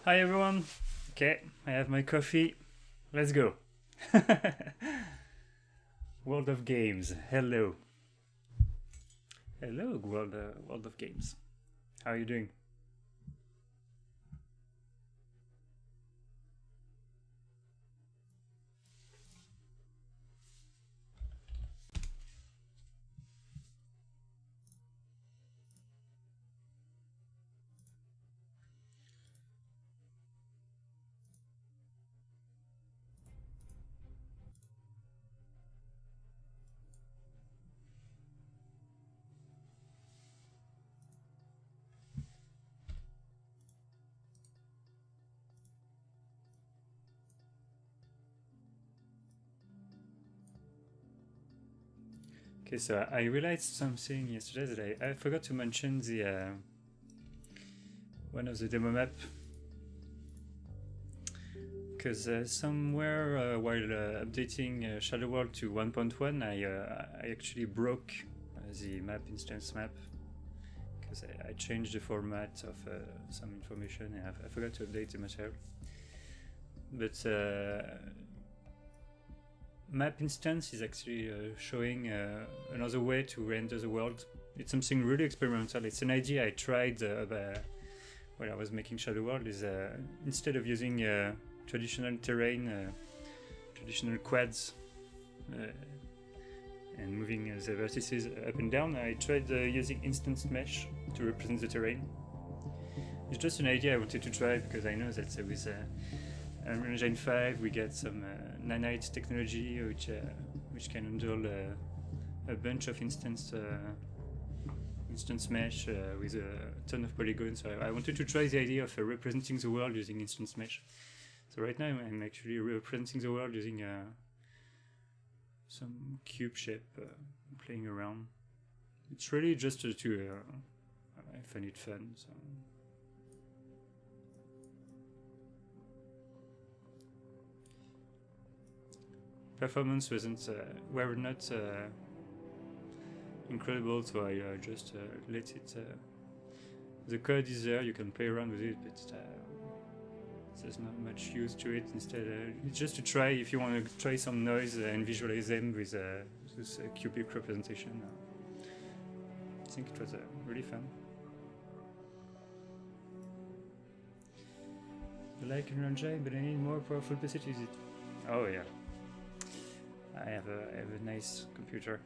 Hi everyone. Okay, I have my coffee. Let's go. World of Games. Hello. Hello, World of Games. How are you doing? Okay, so I realized something yesterday that I forgot to mention the one of the demo map, because somewhere while updating Shadow World to 1.1 I actually broke the map instance map because I changed the format of some information and I forgot to update the material. But map instance is actually showing another way to render the world. It's something really experimental. It's an idea I tried when I was making Shadow World. Is instead of using traditional terrain, traditional quads, and moving the vertices up and down, I tried using instance mesh to represent the terrain. It's just an idea I wanted to try because I know that with Unreal Engine 5 we get some nanite technology which can handle a bunch of instance mesh with a ton of polygons. So I wanted to try the idea of representing the world using instance mesh. So right now I'm actually representing the world using some cube shape, playing around. It's really just to I find it fun. So. Performance were not incredible, so I just let it. The code is there, you can play around with it, but there's not much use to it. Instead, it's just to try if you want to try some noise and visualize them with this cubic representation. I think it was really fun. I like Unreal Engine, but I need more powerful PC to use it. Oh yeah. I have a nice computer.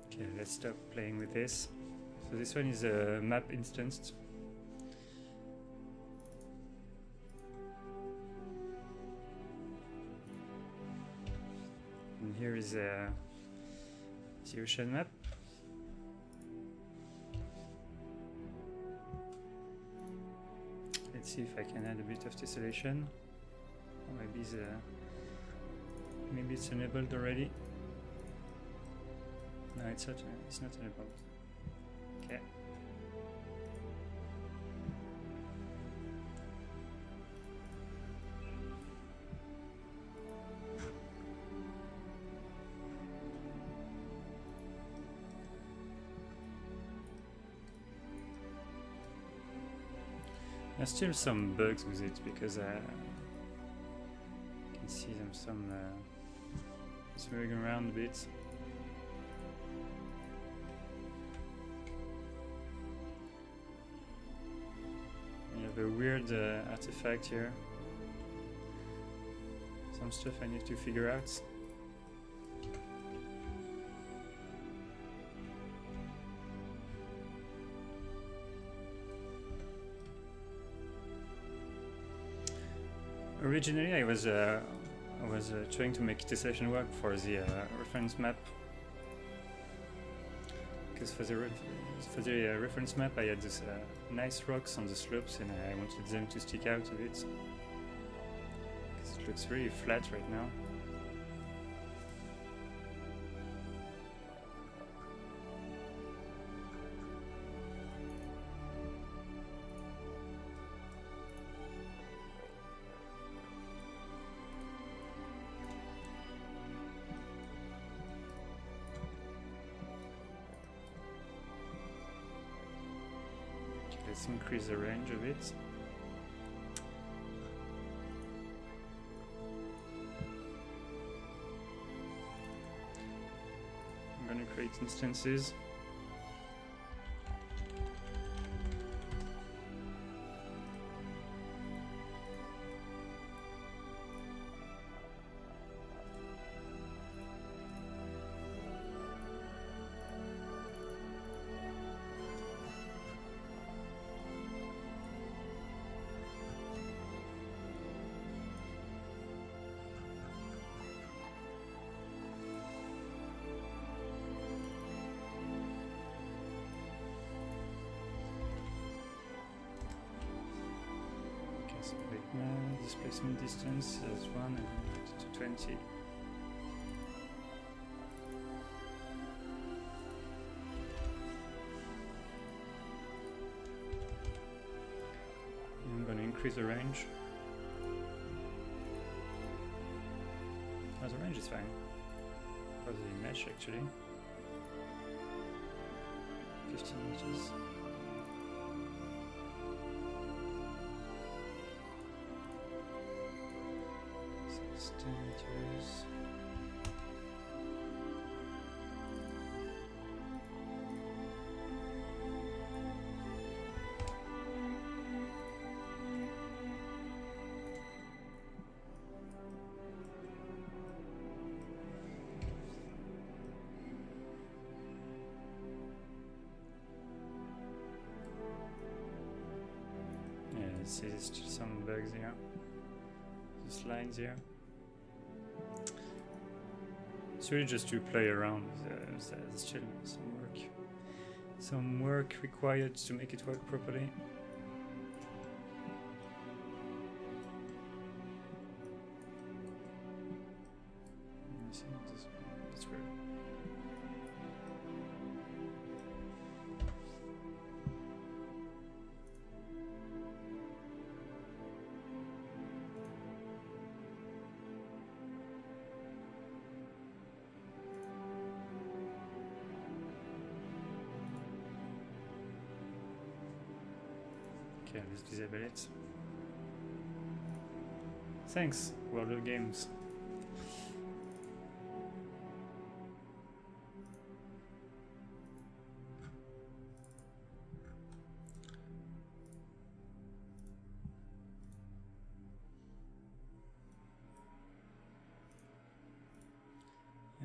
Okay, let's stop playing with this. So this one is a map instanced. And here is the ocean map. Let's see if I can add a bit of tessellation. Or maybe it's enabled already. No, it's not enabled. Okay. There's still some bugs with it because I can see some swirling around a bit. We have a weird artifact here. Some stuff I need to figure out. Originally, I was trying to make tessellation work for the reference map, because for the reference map I had this nice rocks on the slopes, and I wanted them to stick out a bit. Because it looks really flat right now. let's increase the range a bit. I'm gonna create instances. Displacement distance as 1 and put it to 20. I'm going to increase the range. Oh, the range is fine for the mesh actually. 15 meters. 10 meters. Yeah, see there's still some bugs here. Just lines here. It's really just to play around. There's still some work required to make it work properly. That's weird. Okay, let's disable it. Thanks, World of Games.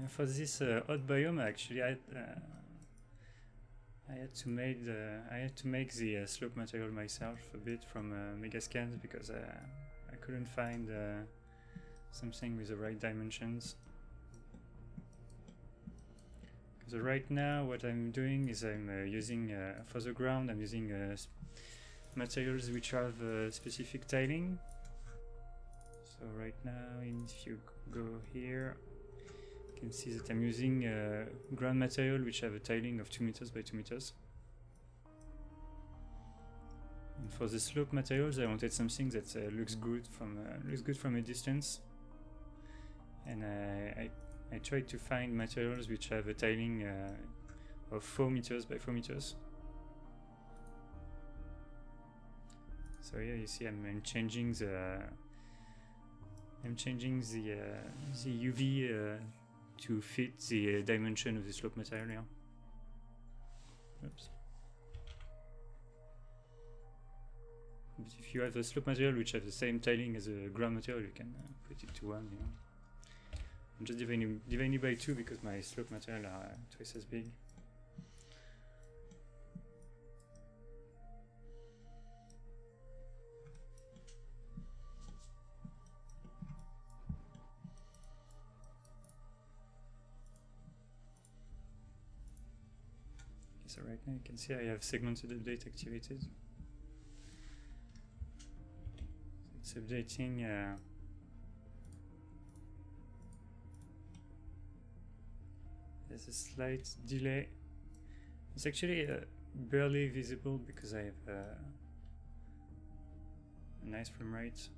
For this hot biome, actually, I had to make the slope material myself a bit from Megascans because I couldn't find something with the right dimensions. So right now, what I'm doing is I'm using for the ground. I'm using materials which have specific tiling. So right now, if you go here, you can see that I'm using ground material which have a tiling of 2 meters by 2 meters. And for the slope materials, I wanted something that looks good from a distance. And I tried to find materials which have a tiling of 4 meters by 4 meters. So yeah, you see, I'm changing the UV to fit the dimension of the slope material here. Oops. But if you have a slope material which has the same tiling as a ground material, you can put it to 1. You know. I'm just dividing it by 2 because my slope material are twice as big. So right now you can see I have segmented update activated. It's updating there's a slight delay. It's actually barely visible because I have a nice frame rate.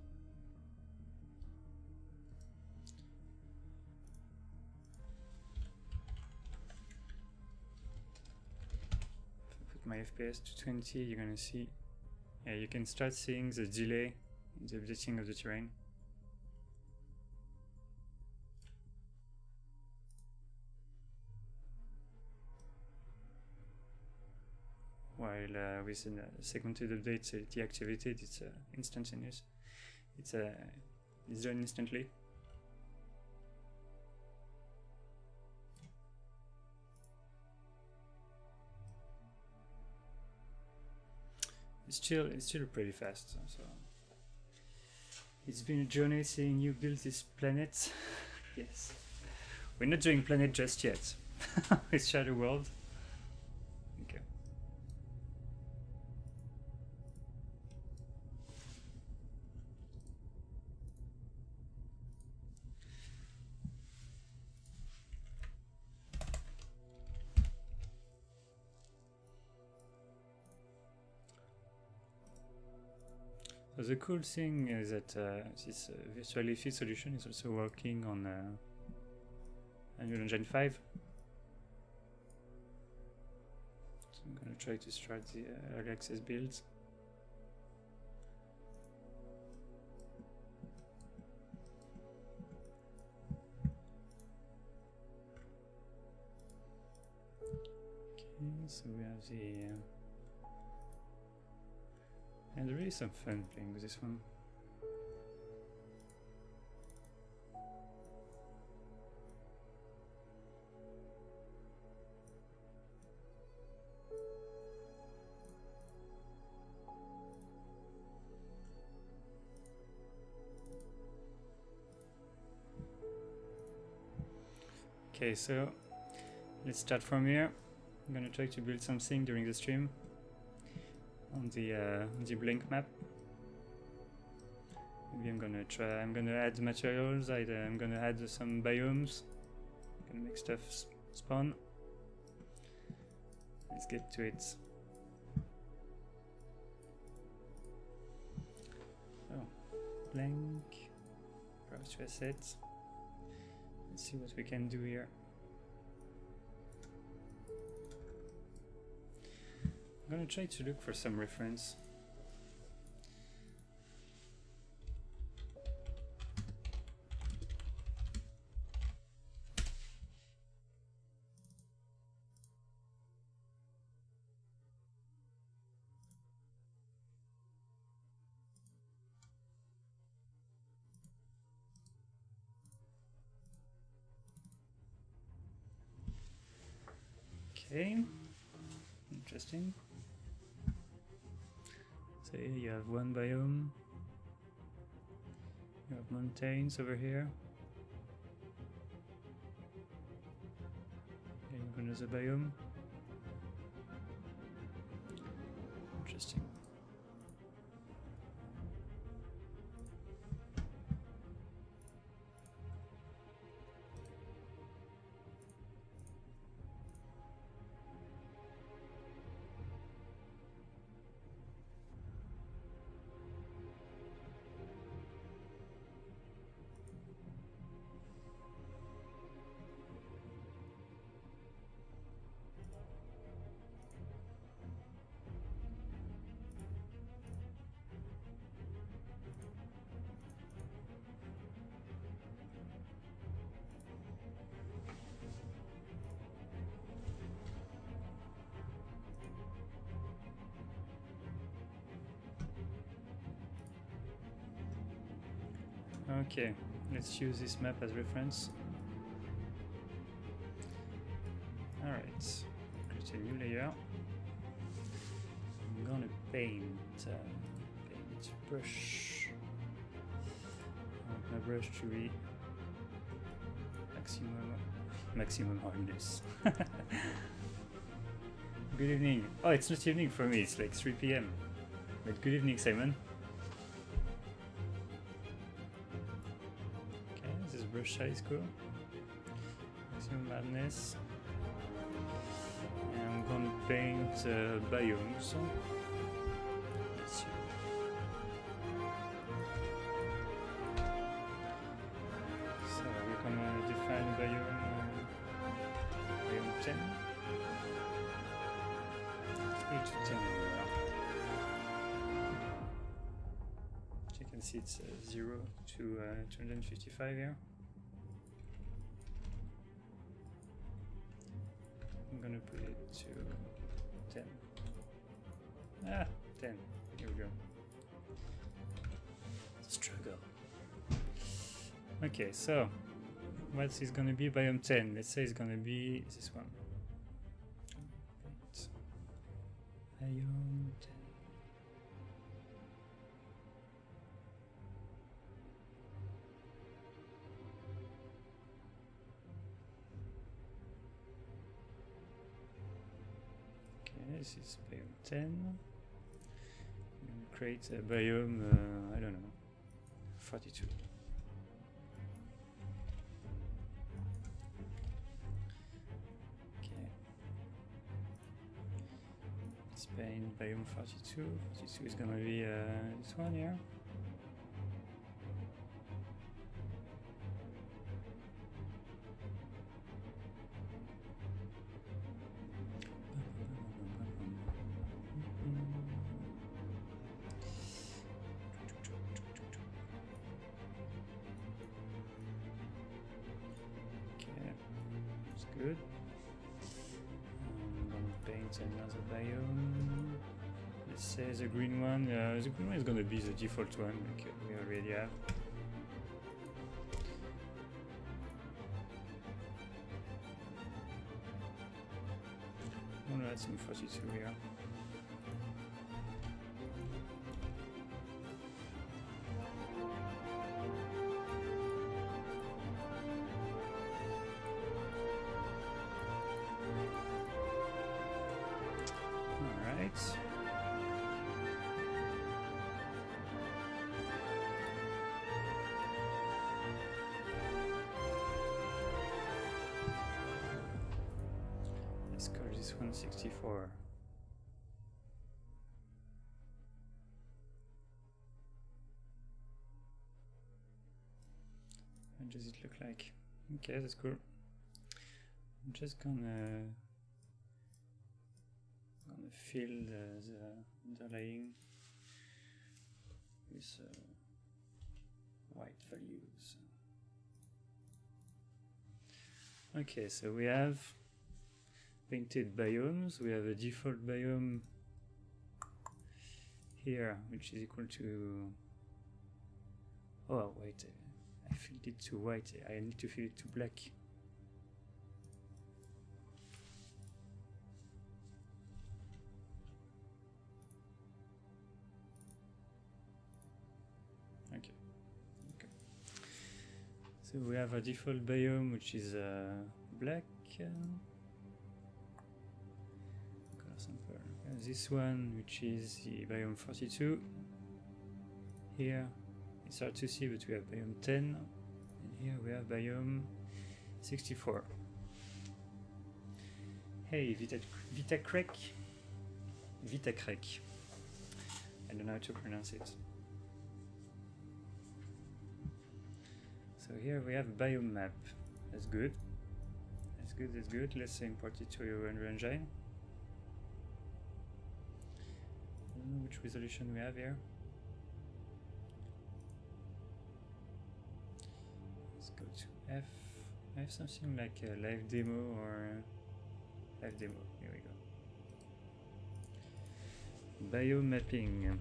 My FPS to 20, you're gonna see Yeah, you can start seeing the delay in the updating of the terrain. While with a segmented update deactivated, it's instantaneous. It's done instantly. It's still pretty fast. So it's been a journey seeing you build this planet. Yes, we're not doing planet just yet. With Shadow World. Okay. So the cool thing is that this virtually fit solution is also working on Unreal Engine 5. So I'm going to try to start the early access builds. Okay, so we have the and there is some fun playing with this one. Okay, so let's start from here. I'm gonna try to build something during the stream on the blank map. Maybe I'm gonna add materials. I'm gonna add some biomes. I'm gonna make stuff spawn. Let's get to it. Oh, blank. Browse to assets. Let's see what we can do here. I'm gonna try to look for some reference. Okay, interesting. So here you have one biome, you have mountains over here, and you have another biome. Interesting. Okay, let's use this map as reference. Alright, create a new layer. I'm gonna paint brush. I want my brush to be maximum hardness. Good evening. Oh, it's not evening for me, it's like 3 PM. But good evening, Simon. Brush size cool. Maximum madness. And I'm gonna paint biomes. Let's see. So we're gonna define biome 10. 8 to 10. see it's 0 to 255 here. I'm gonna put it to 10. Ah, 10. Here we go. Struggle. Okay, so what is gonna be biome 10? Let's say it's gonna be this one. Biome 10. Okay, this is biome 10. I'm gonna create a biome, I don't know, 42. Spain, biome 42. 42 is gonna be this one here. Okay, that's good. I'm gonna paint another biome. Let's say the green one. The green one is gonna be the default one, like we already have. I'm gonna add some 42 here. Alright. Let's call this one 64. What does it look like? Okay, that's cool. I'm just gonna fill the underlying with white values. Okay, so we have painted biomes. We have a default biome here, which is equal to. Oh wait, I filled it to white. I need to fill it to black. Okay. So we have a default biome which is black. Color sample. This one, which is the biome 42. Here it's hard to see, but we have biome 10, and here we have biome 64. Hey, Vitacrec. I don't know how to pronounce it. So here we have a biome map. That's good. That's good, that's good. Let's import it to your Unreal Engine. I don't know which resolution we have here. Let's go to F. I have something like a live demo or live demo. Here we go. Biome mapping.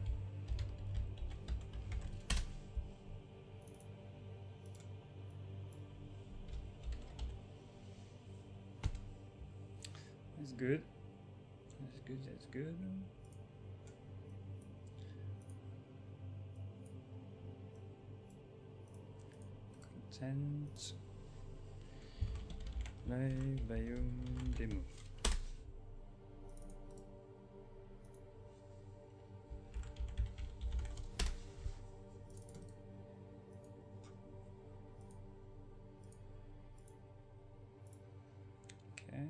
That's good. That's good. That's good. Content. Live biome demo. Okay.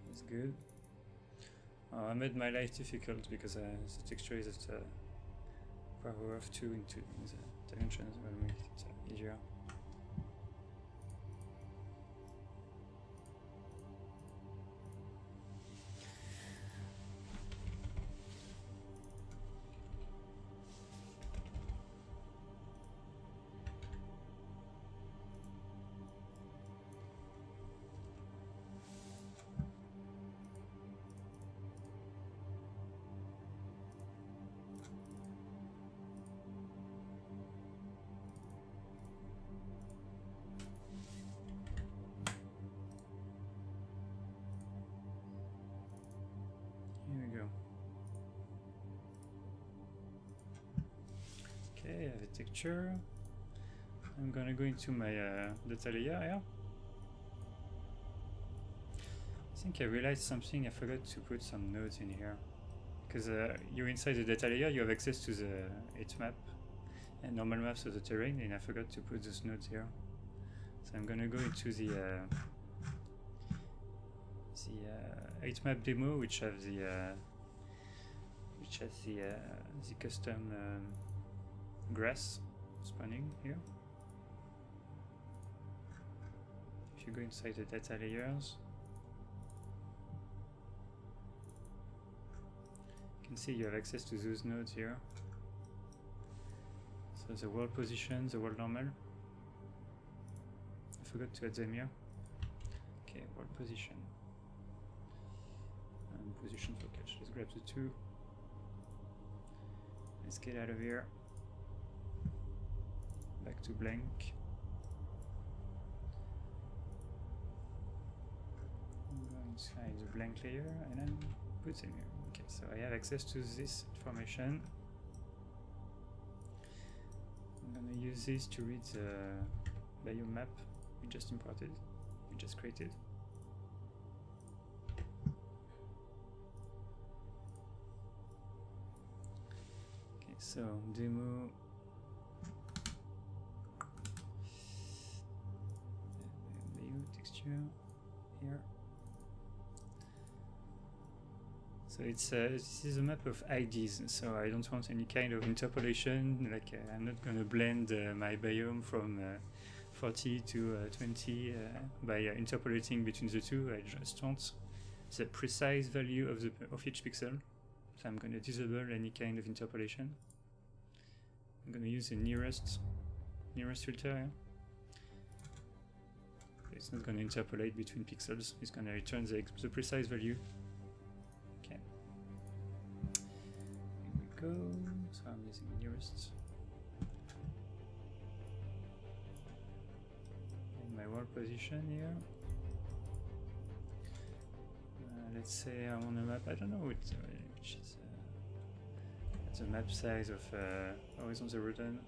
That's good. I made my life difficult because the texture is at power of 2 into the dimensions will make it easier. Okay, I have a texture. I'm gonna go into my data layer here. I think I realized something. I forgot to put some nodes in here. Because you're inside the data layer, you have access to the 8 map and normal maps of the terrain, and I forgot to put those nodes here. So I'm gonna go into the 8 map demo, which has the custom grass spawning here. If you go inside the data layers, you can see you have access to those nodes here. So the world position, the world normal. I forgot to add them here. Okay, world position. And position for catch. Let's grab the two. Let's get out of here. Back to blank. Go inside the blank layer and then put them here. Okay, so I have access to this information. I'm gonna use this to read the biome map we just imported, we just created. Okay, so demo. Texture here. So it's this is a map of IDs, so I don't want any kind of interpolation, like I'm not going to blend my biome from 40 to 20 by interpolating between the two. I just want the precise value of each pixel, so I'm going to disable any kind of interpolation. I'm going to use the nearest filter here. It's not going to interpolate between pixels, it's going to return the precise value. Go. So I'm using nearest. In my world position here. Let's say I want a map. I don't know which is the map size of horizontal rodent.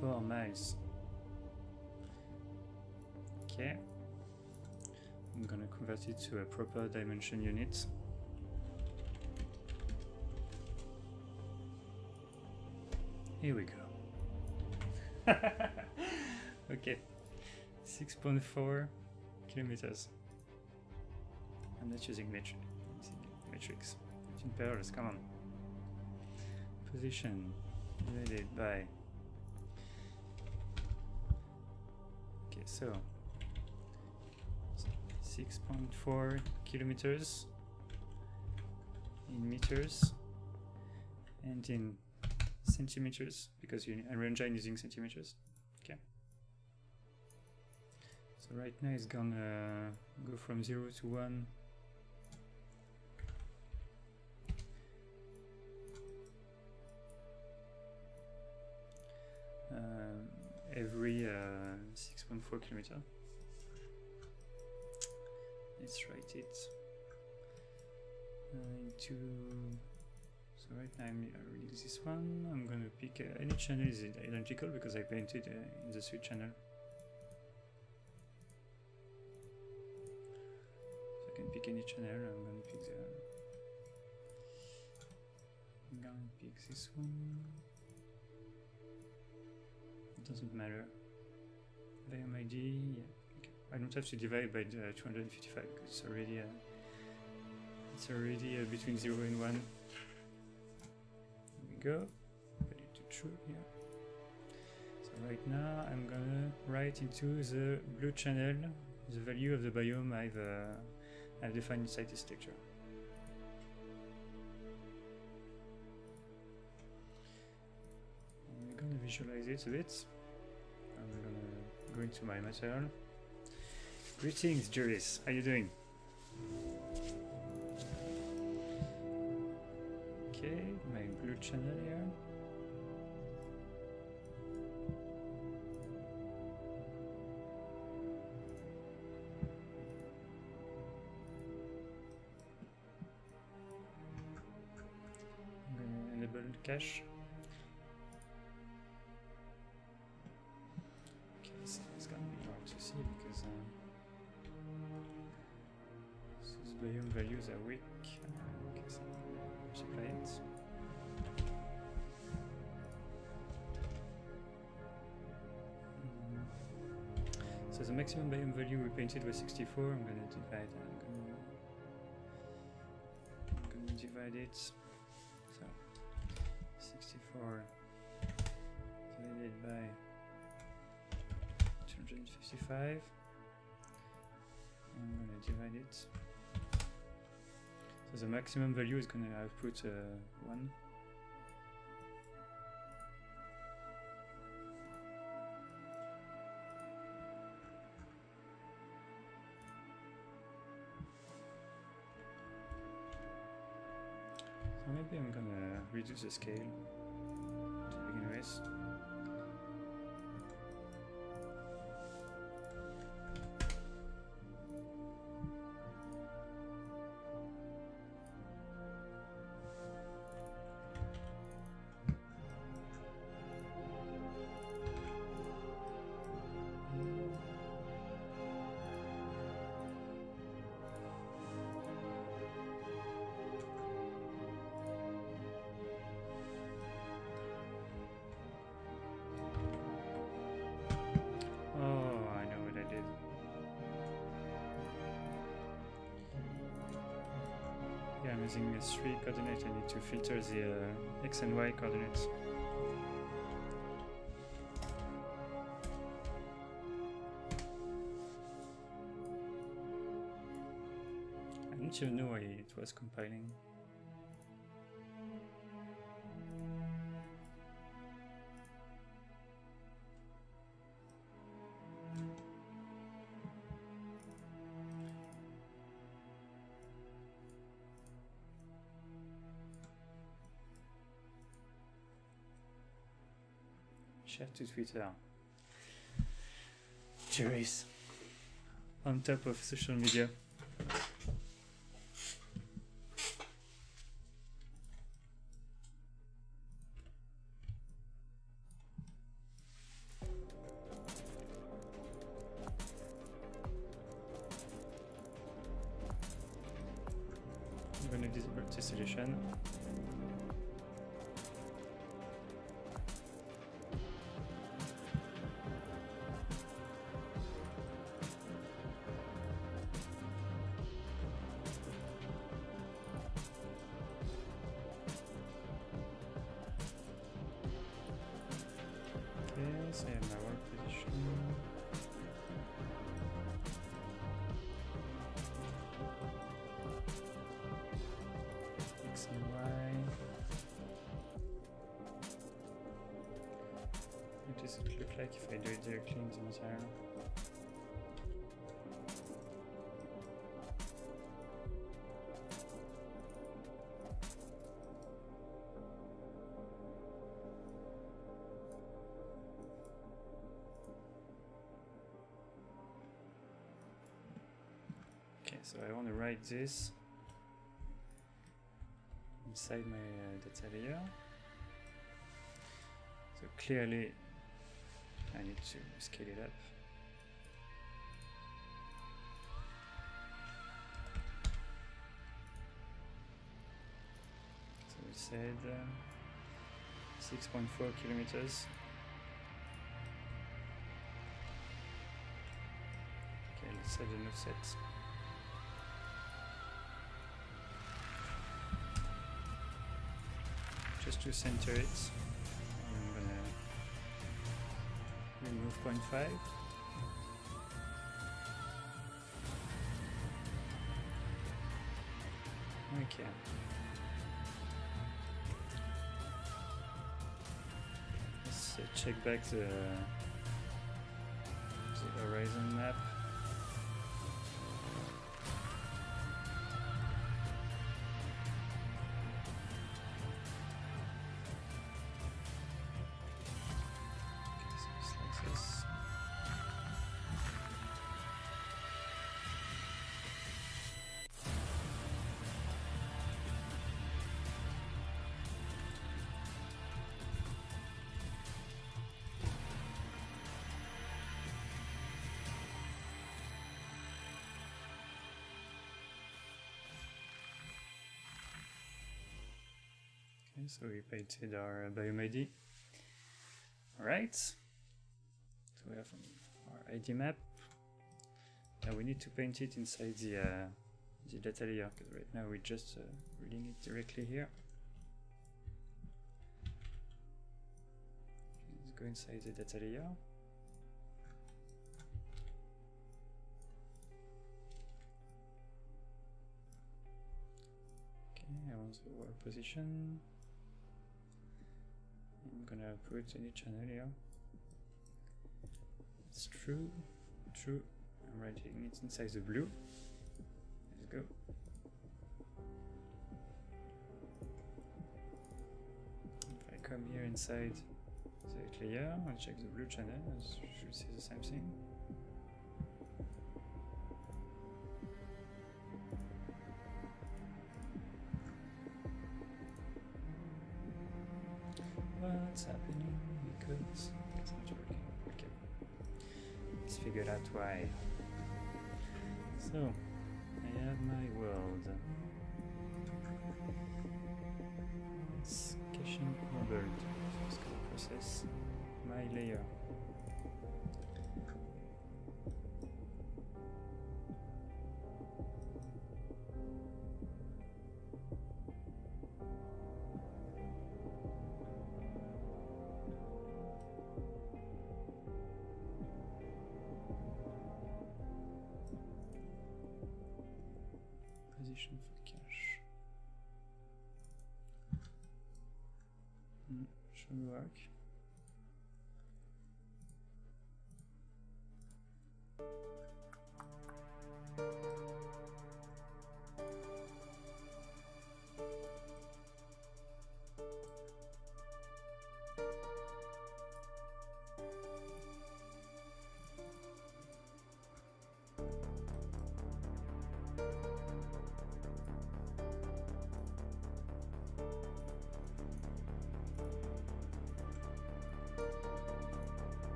Four miles. Okay, I'm gonna convert it to a proper dimension unit. Here we go. Okay, 6.4 kilometers. I'm not using metrics. In parallels, come on. Position divided by. Okay, so 6.4 kilometers in meters and in centimeters, because Unreal Engine using centimeters. Okay. So right now it's gonna go from 0 to 1. Every 6.4 kilometer. Let's write it into. So right now I'm reading this one. I'm gonna pick any channel is identical because I painted in the switch channel. So I can pick any channel. I'm gonna pick this one. It doesn't matter. Biome ID. Yeah. I don't have to divide by 255 because it's already between 0 and 1. Here we go. Put it to true here. So right now I'm gonna write into the blue channel the value of the biome I've defined inside this texture. I'm gonna visualize it a bit. I'm gonna go into my material. Greetings, Juris. How you doing? Okay, my blue channel here. cache. Okay, so it's gonna be hard to see because ASUS Biom values are weak. Okay, so multiply it. So the maximum Biom value we painted was 64. I'm gonna divide. I'm gonna divide it. So 64 divided by 255. I'm gonna divide it. So the maximum value is gonna output 1. So maybe I'm gonna reduce the scale to begin with. I'm using 3 coordinates. I need to filter the X and Y coordinates. I need to know why it was compiling. Share to Twitter. Jerry's on top of social media. I'm going to disable tessellation. So I have my work position. X and Y. What does it look like if I do it directly in the material? So I want to write this inside my data layer. So clearly I need to scale it up. So we said 6.4 kilometers. Okay, let's set an offset. Just to center it, I'm gonna remove 0.5. Okay. Let's check back the horizon map. Okay, so we painted our Biom ID. Alright, so we have our ID map. Now we need to paint it inside the data layer, because right now we're just reading it directly here. Let's go inside the data layer. Okay, I want the world position. I'm gonna put any channel here. It's true, true. I'm writing it inside the blue. Let's go. If I come here inside the layer and check the blue channel, I should see the same thing. What's happening? Because it's not working. Okay. Let's figure out why. So, I have my world. It's caching enabled. So it's going to process my layer. Position for cache. Should work.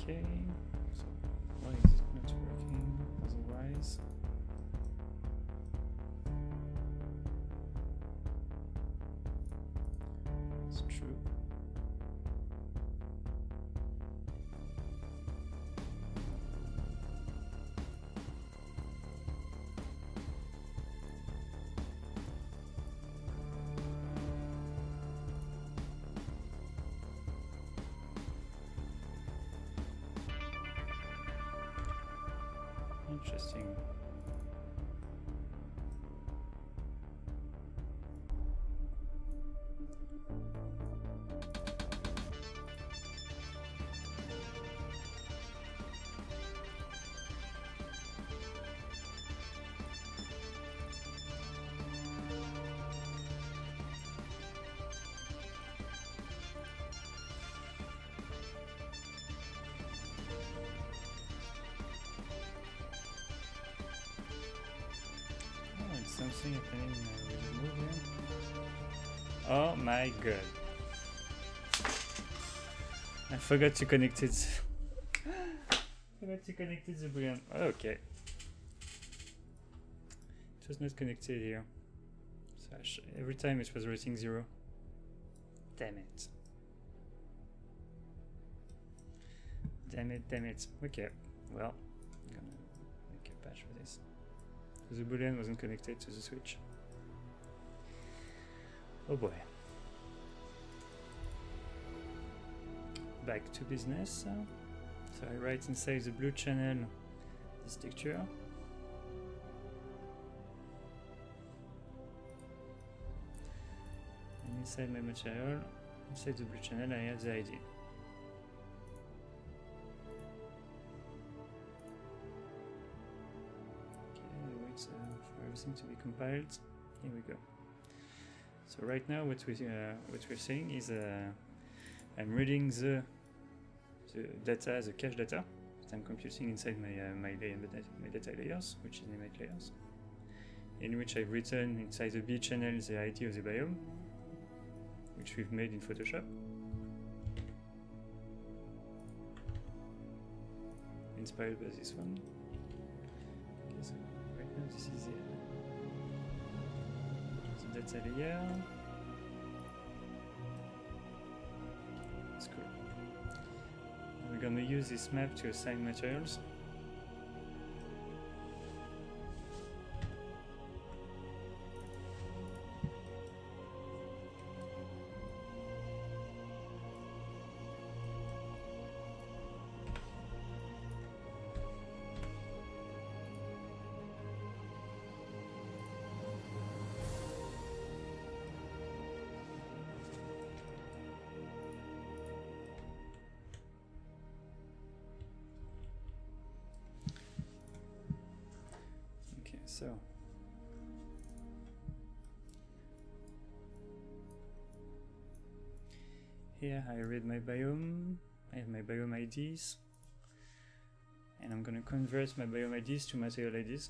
Okay, so why is it not working otherwise? It's true. Interesting. Something happening with the move here. Oh my god. I forgot to connect it. Forgot to connect it the Boolean. Okay. It was not connected here. So every time it was writing 0. Damn it. Damn it, damn it. Okay. Well, I'm gonna make a patch for this. The Boolean wasn't connected to the switch. Oh boy. Back to business. So I write inside the blue channel this texture. And inside my material, inside the blue channel, I have the ID. For everything to be compiled. Here we go. So right now what we're saying is I'm reading the data, the cache data that I'm computing inside my data layers, which is animate layers, in which I've written inside the B channel the ID of the biome, which we've made in Photoshop. Inspired by this one. Okay, so this is the data layer. That's cool. We're gonna use this map to assign materials. So here I read my biome, I have my biome IDs, and I'm going to convert my biome IDs to material IDs.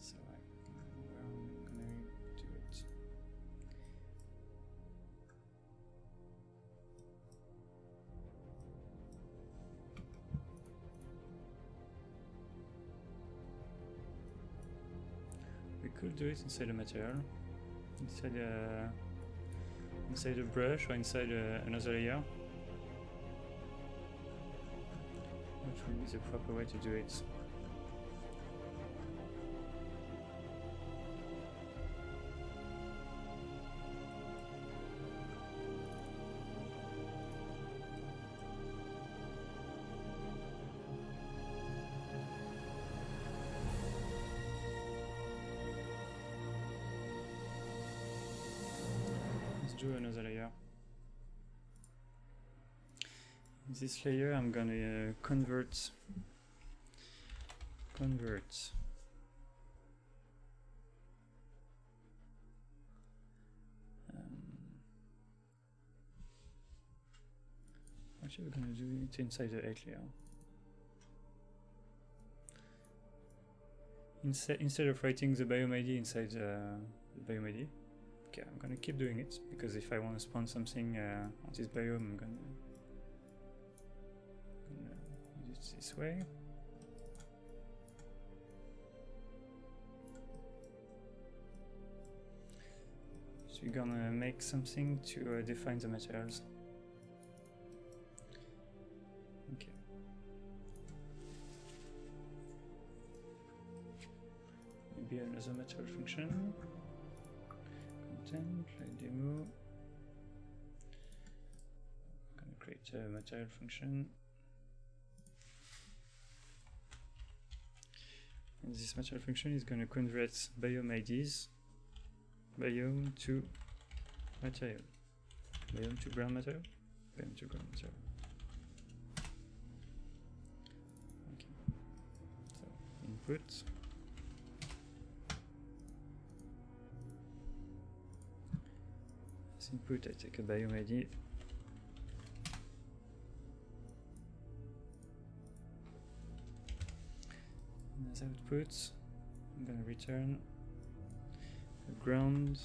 So I'm going to do it. We could do it inside a material, inside a brush or inside another layer. Which would be the proper way to do it? Do another layer. In this layer I'm gonna convert actually we're gonna do it inside the 8 layer. Instead of writing the biome ID inside the biome ID, okay, I'm gonna keep doing it, because if I want to spawn something on this biome, I'm gonna use it this way. So we're gonna make something to define the materials. Okay. Maybe another material function. Like demo. I'm gonna create a material function, and this material function is gonna convert biome IDs, biome to material, biome to ground material, biome to ground material. Okay. So input. Input, I take a biome ID. And as output, I'm going to return a ground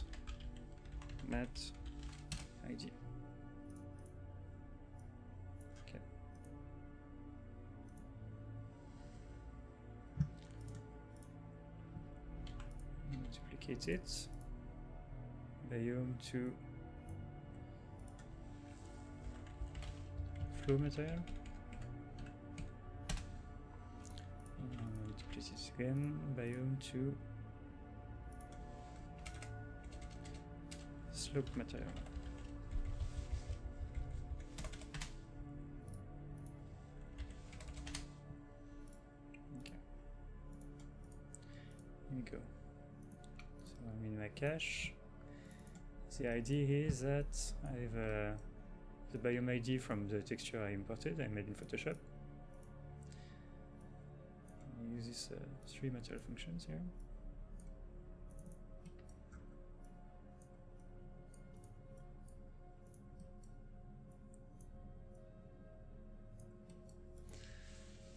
mat ID. Okay. Duplicate it. Biome to flow material. Duplicate it again. Biome to slope material. Okay. Here we go. So I'm in my cache. The idea is that I have the biome ID from the texture I imported, I made in Photoshop. I use these 3 material functions here.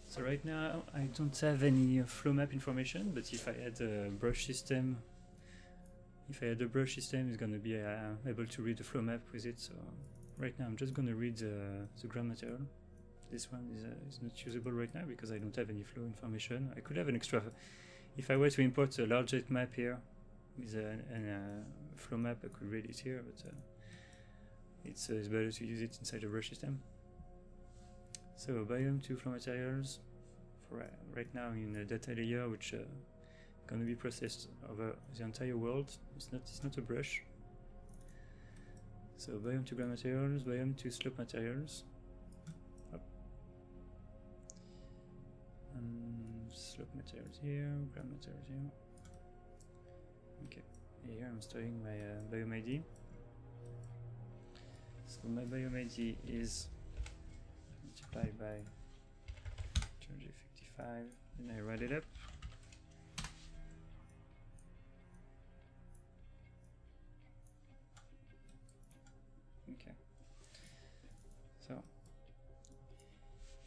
So right now I don't have any flow map information, but if I had a brush system, it's going to be able to read the flow map with it. So right now I'm just gonna read the ground material. This one is not usable right now because I don't have any flow information. I could have an extra, if I were to import a large jet map here with a flow map, I could read it here, but it's better to use it inside the brush system. So Biom to flow materials for right now in a data layer, which going to be processed over the entire world. It's not a brush. So Biom to ground materials, Biom to slope materials. Slope materials here, ground materials here. Okay, here I'm storing my Biom ID. So my Biom ID is multiplied by 255, then I write it up. Okay, so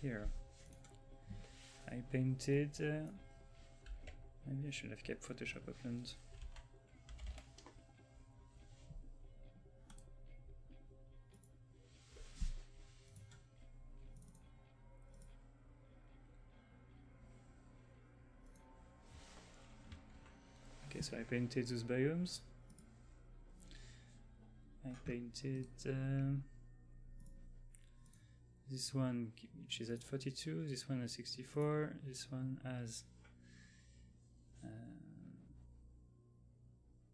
here I painted, maybe I should have kept Photoshop opened. Okay, so I painted those biomes. I painted this one, which is at 42, this one at 64, this one has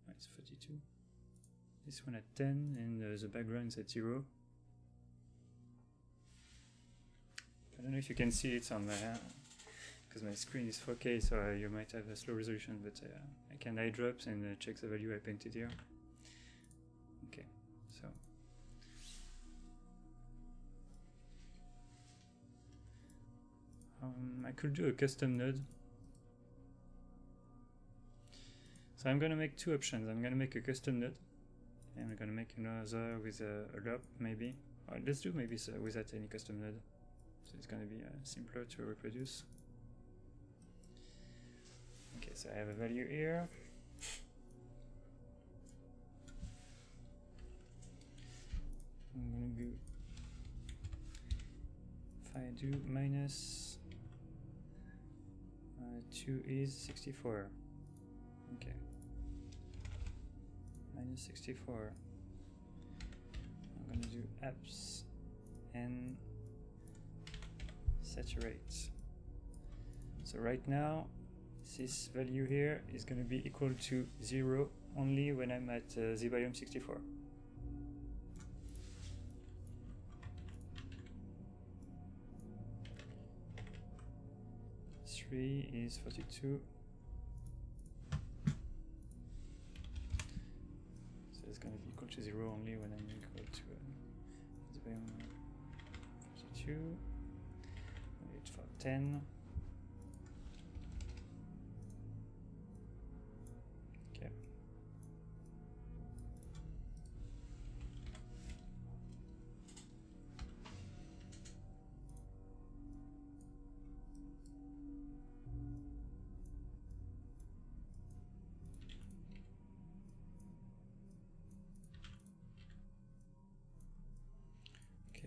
it's 42, this one at 10, and the background is at 0. I don't know if you can see it on my because my screen is 4K, so you might have a slow resolution, but I can eye drops and check the value I painted here. Okay, so I could do a custom node. So I'm gonna make two options. I'm gonna make a custom node, and I'm gonna make another with a loop maybe. Or let's do maybe without any custom node. So it's gonna be simpler to reproduce. Okay, so I have a value here. I'm gonna do, if I do minus 2 is 64. Okay, minus 64. I'm gonna do apps and saturate. So right now this value here is going to be equal to 0 only when I'm at the Biom 64. Three is 42. So it's going to be equal to 0 only when I'm equal to the Biom 42. Wait for 10.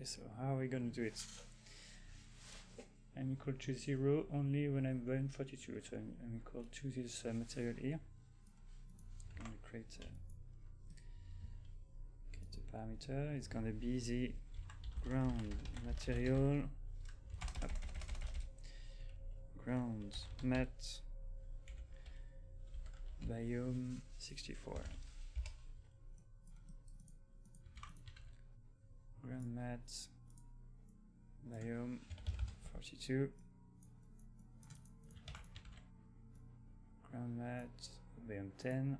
So how are we going to do it? I'm equal to 0 only when I'm Biom 42, so I'm equal to this material here. I'm going to create a parameter. It's going to be the ground material, ground mat Biom 64. Ground mat Biom 42. Ground mat Biom 10.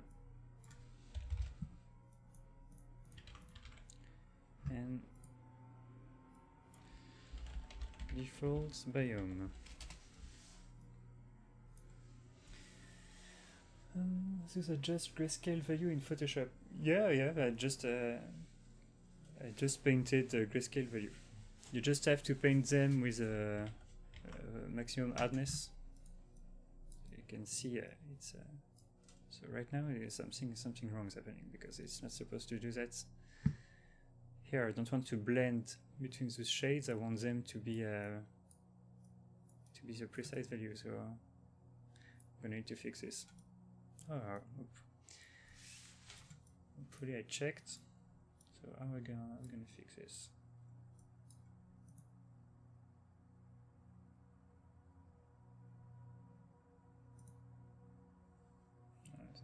And default Biom. This is just grayscale value in Photoshop. Yeah, I just painted the grayscale value. You just have to paint them with a maximum hardness. You can see it's so right now something wrong is happening because it's not supposed to do that. here I don't want to blend between the shades. I want them to be the precise value. So I'm gonna need to fix this. Oh, hopefully I checked. So I'm gonna fix this.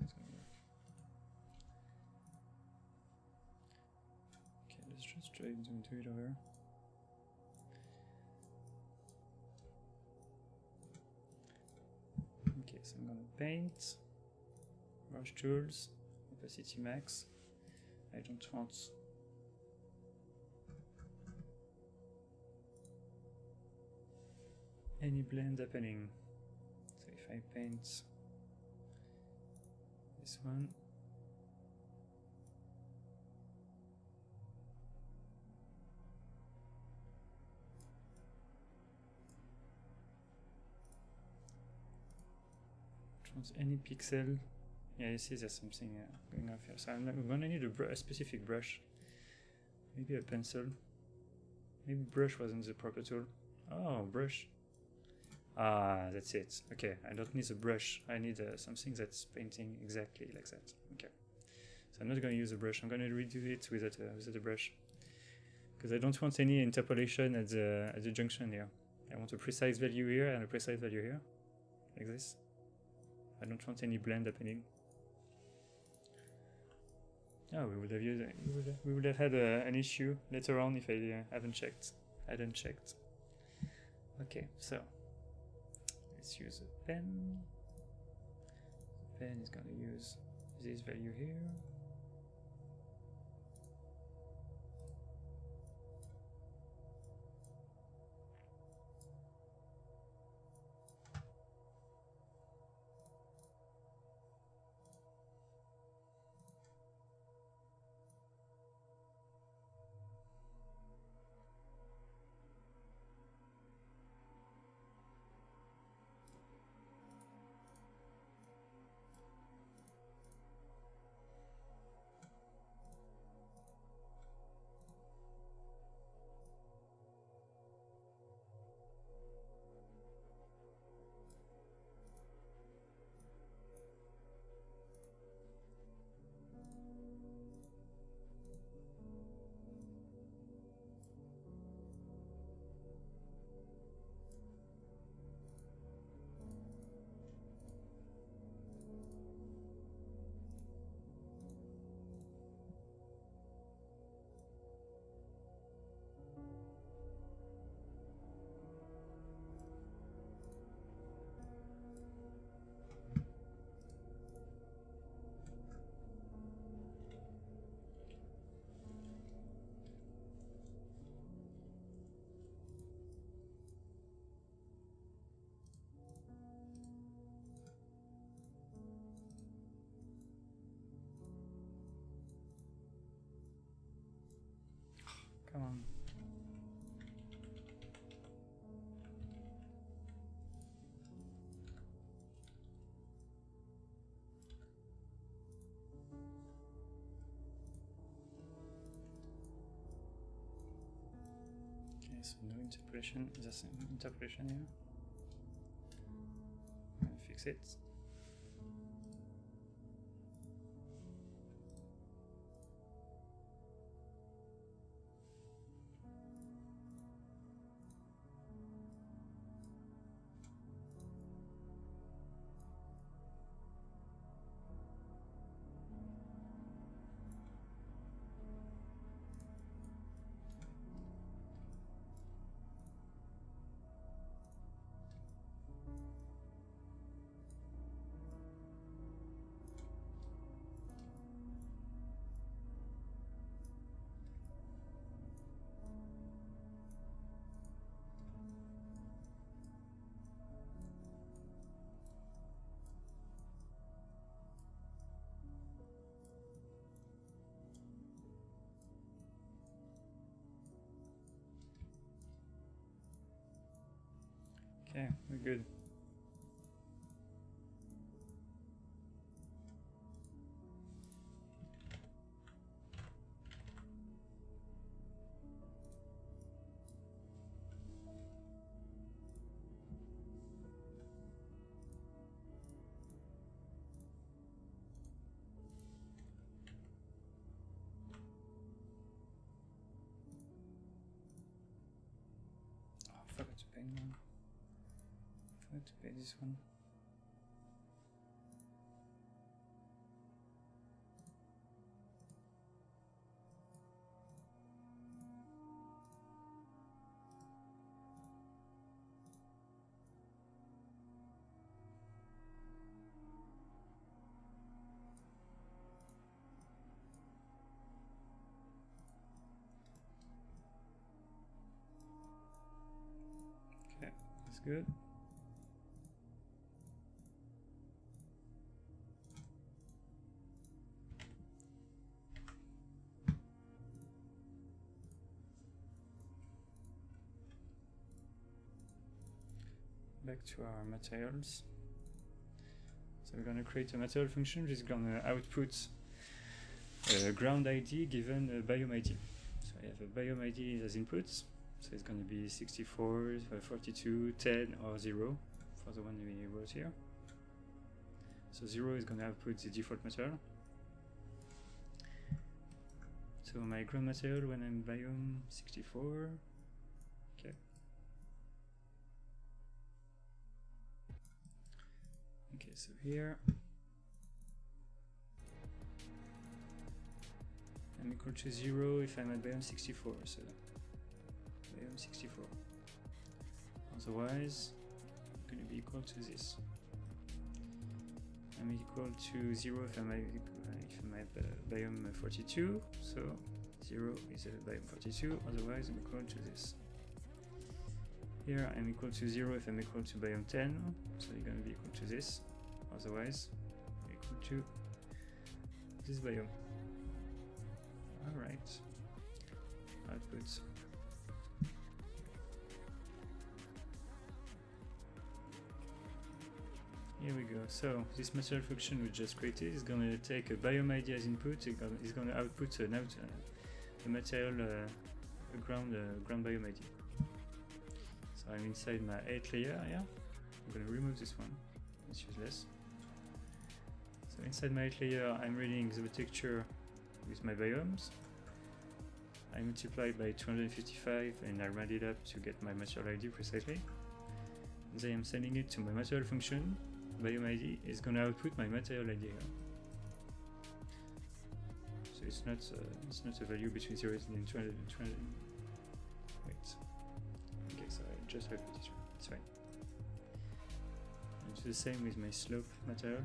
It's gonna work. Okay, let's just try to do it over. Okay, so I'm gonna paint, brush tools, opacity max. I don't want any blend happening. So if I paint this one, don't want any pixel. Yeah, you see there's something going off here. So I'm gonna need a specific brush. Maybe a pencil. Maybe brush wasn't the proper tool. Oh, brush. Ah, that's it. Okay, I don't need a brush. I need something that's painting exactly like that. Okay. So I'm not going to use a brush. I'm going to redo it without a brush. Because I don't want any interpolation at the junction here. I want a precise value here and a precise value here. Like this. I don't want any blend happening. Oh, we would have had an issue later on if I hadn't checked. Okay, so let's use a pen. The pen is going to use this value here. Come on. Okay, so no interpolation, just an interpolation here. Fix it. Okay, we're good. no. I have to pay this one. Okay, that's good. Back to our materials. So we're going to create a material function which is going to output a ground ID given a biome ID. So I have a biome ID as inputs. So it's going to be 64, 42, 10 or 0 for the one we wrote here. So 0 is going to output the default material. So my ground material when I'm biome 64. Okay. Okay, so here I'm equal to 0 if I'm at biome 64, so biome 64. Otherwise, I'm going to be equal to this. I'm equal to 0 if I'm at biome 42, so 0 is at biome 42, otherwise I'm equal to this. Here I'm equal to 0 if I'm equal to biome 10, so you're going to be equal to this, otherwise equal to this biome. Alright, output. Here we go. So this material function we just created is going to take a biome ID as input. It's going to output a material ground biome ID. So I'm inside my 8 layer here. I'm going to remove this one. It's useless. So inside my 8 layer, I'm reading the texture with my biomes. I multiply by 255 and I round it up to get my material ID precisely. Then I'm sending it to my material function. Biome ID is going to output my material ID here. So it's not a value between 0 and 200. Wait. Okay, so I just output it. It's fine. And do the same with my slope material.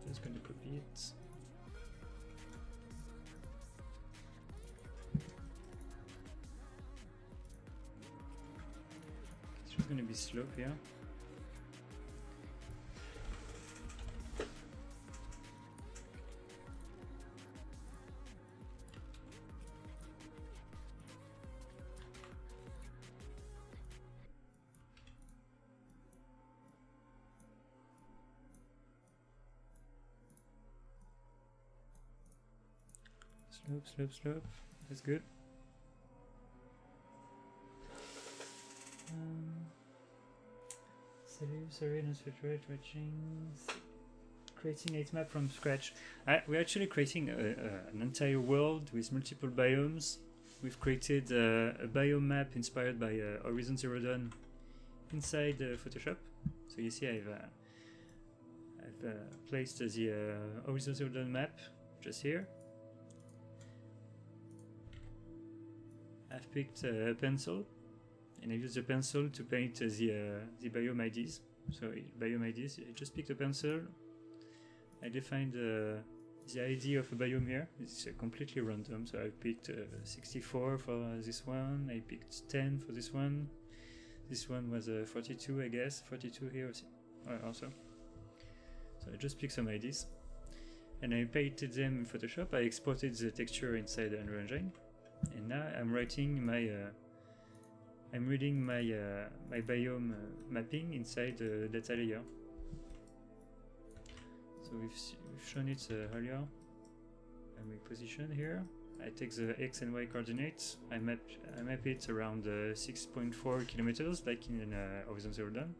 Just going to copy it. It's just going to be slope here. Slope. That's good. Sorry, not watching. Creating 8 map from scratch. We're actually creating an entire world with multiple biomes. We've created a biome map inspired by Horizon Zero Dawn inside Photoshop. So you see I've placed the Horizon Zero Dawn map just here. I've picked a pencil and I use the pencil to paint the biome IDs. So biome IDs, I just picked a pencil. I defined the ID of a biome here. It's completely random. So I picked 64 for this one. I picked 10 for this one. This one was 42, I guess. 42 here also. So I just picked some IDs and I painted them in Photoshop. I exported the texture inside the Unreal Engine. And now I'm writing my, I'm reading my biome mapping inside the data layer. So we've shown it earlier. And we position here. I take the X and Y coordinates. I map it around 6.4 kilometers, like in Horizon Zero Dawn.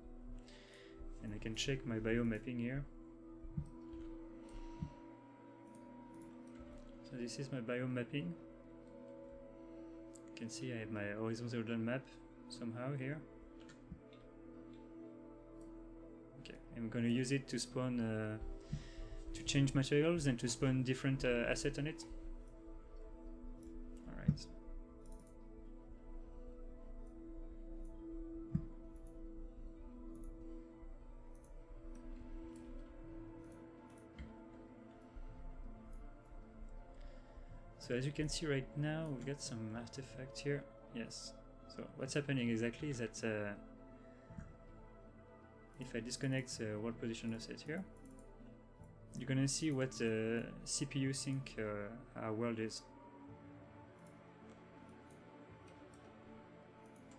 And I can check my biome mapping here. So this is my biome mapping. You can see I have my Horizon Zero Dawn map somehow here. and we're going to use it to spawn, to change materials and to spawn different assets on it. Alright. So as you can see right now, we got some artifact here. Yes. So what's happening exactly is that if I disconnect the world position offset here, you're gonna see what the CPU sync our world is.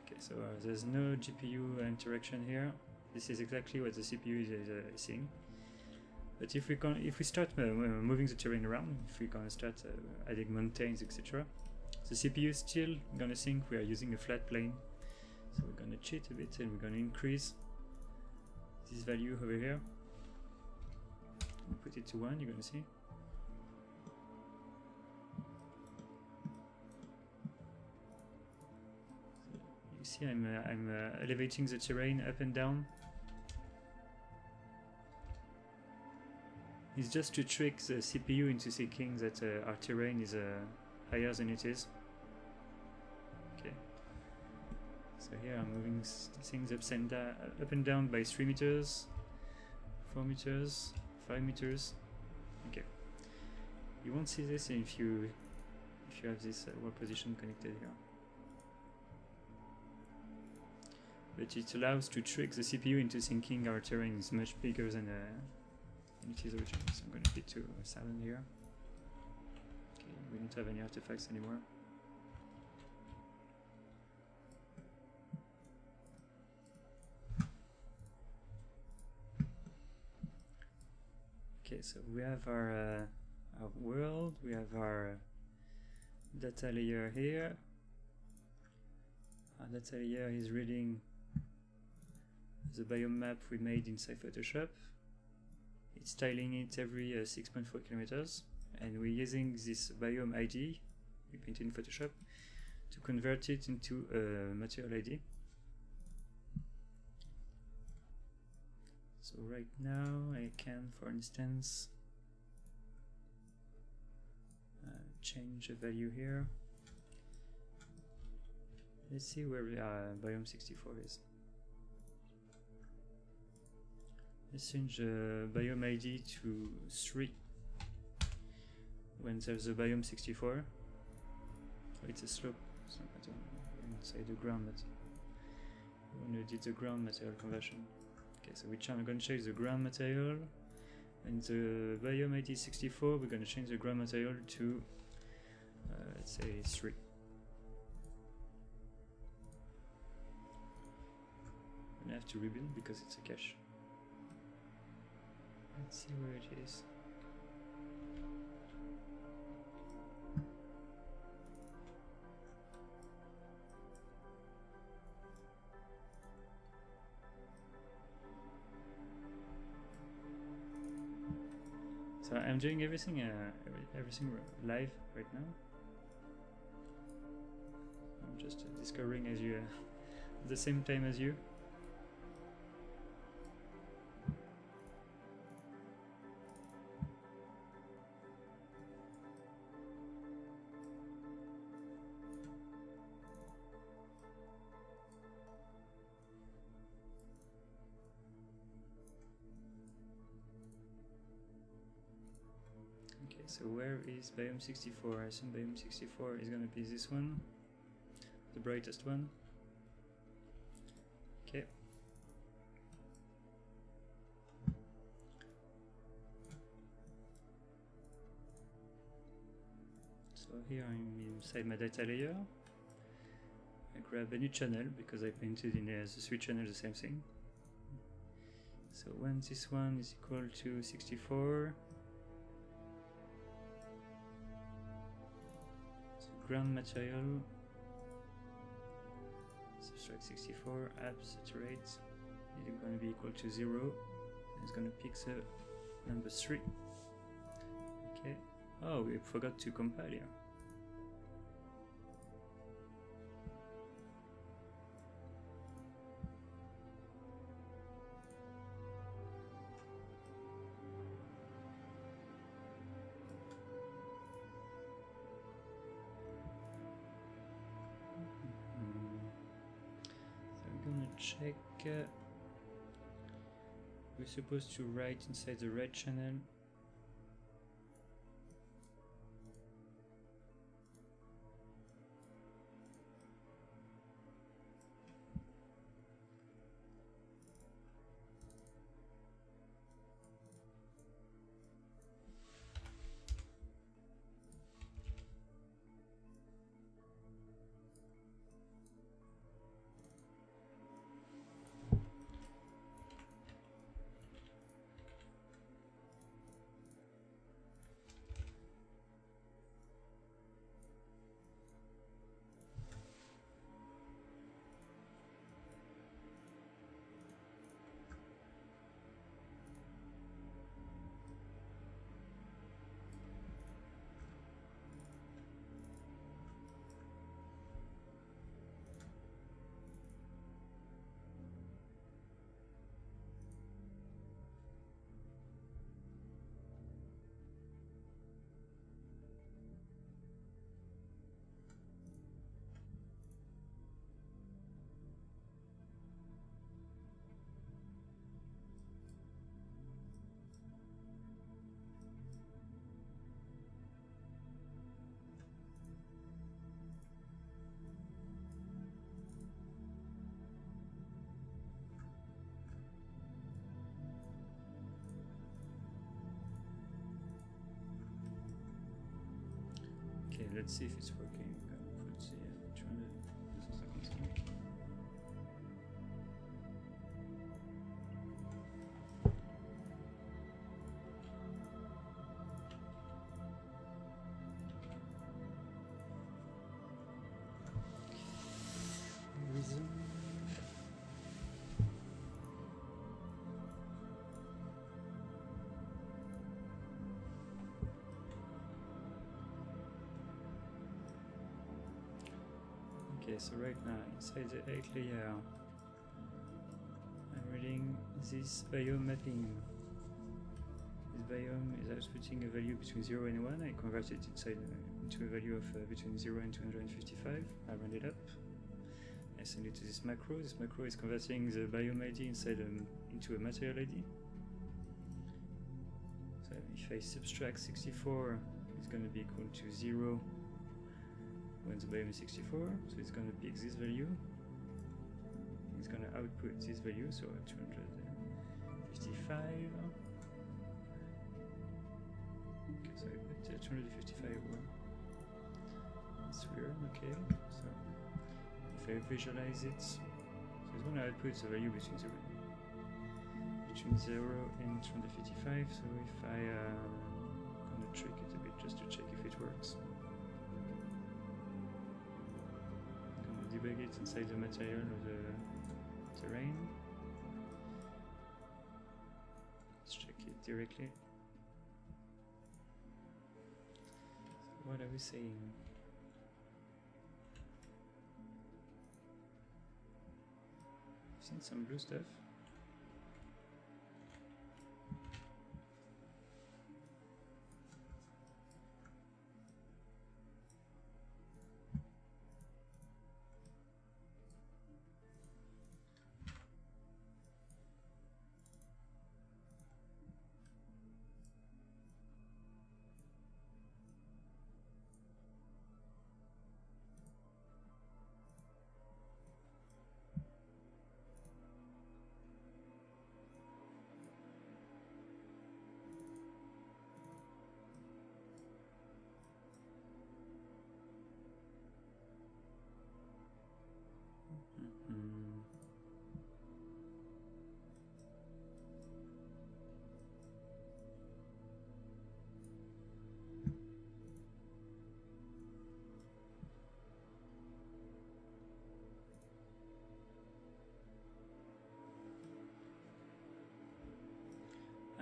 Okay, so there's no GPU interaction here. This is exactly what the CPU is seeing. But if we start moving the terrain around, if we're gonna start adding mountains, etc., the CPU is still gonna think we are using a flat plane. So we're gonna cheat a bit and we're gonna increase this value over here. Put it to 1, you're gonna see. You see, I'm elevating the terrain up and down. It's just to trick the CPU into thinking that our terrain is higher than it is. Okay. So here I'm moving things up and down by 3 meters, 4 meters, 5 meters. Okay. You won't see this if you have this world position connected here. But it allows to trick the CPU into thinking our terrain is much bigger than it is originally. So I'm going to fit to 7 here. Okay, we don't have any artifacts anymore. Okay, so we have our world, we have our data layer here. Our data layer is reading the biome map we made inside Photoshop. It's tiling it every 6.4 kilometers, and we're using this biome ID we painted in Photoshop to convert it into a material ID. So right now I can, for instance, change a value here. Let's see where biome 64 is. Let's change the biome ID to 3 when there's a biome 64. Oh, it's a slope, so I don't say the ground, but we want to do the ground material conversion. Okay, so we're going to change the ground material, and the biome ID 64, we're going to change the ground material to, let's say, 3. I'm going to have to rebuild because it's a cache. Let's see where it is. So I'm doing everything live right now. I'm just discovering as you at the same time as you. So where is biome 64? I assume biome 64 is going to be this one, the brightest one. Okay. So here I'm inside my data layer. I grab a new channel because I painted in the 3 channels the same thing. So when this one is equal to 64, ground material, subtract 64, add saturate, it's going to be equal to 0, and it's going to pick the number 3. Okay. Oh, we forgot to compile here. check. We're supposed to write inside the red channel. Okay, let's see if it's working. Let's see. Okay, so right now inside the 8 layer I'm reading this biome mapping. This biome is outputting a value between 0 and 1. I convert it inside into a value of between 0 and 255. I run it up. I send it to this macro. This macro is converting the biome ID inside into a material ID. So if I subtract 64, it's going to be equal to 0 when the biome is 64, so it's going to pick this value. It's going to output this value, so 255. Okay, so I put 255. It's weird. Okay, so if I visualize it, so it's going to output the value between 0 and 255. So if I going to trick it a bit just to check if it works. Debug it inside the material of the terrain. Let's check it directly. So what are we saying? I've seen some blue stuff.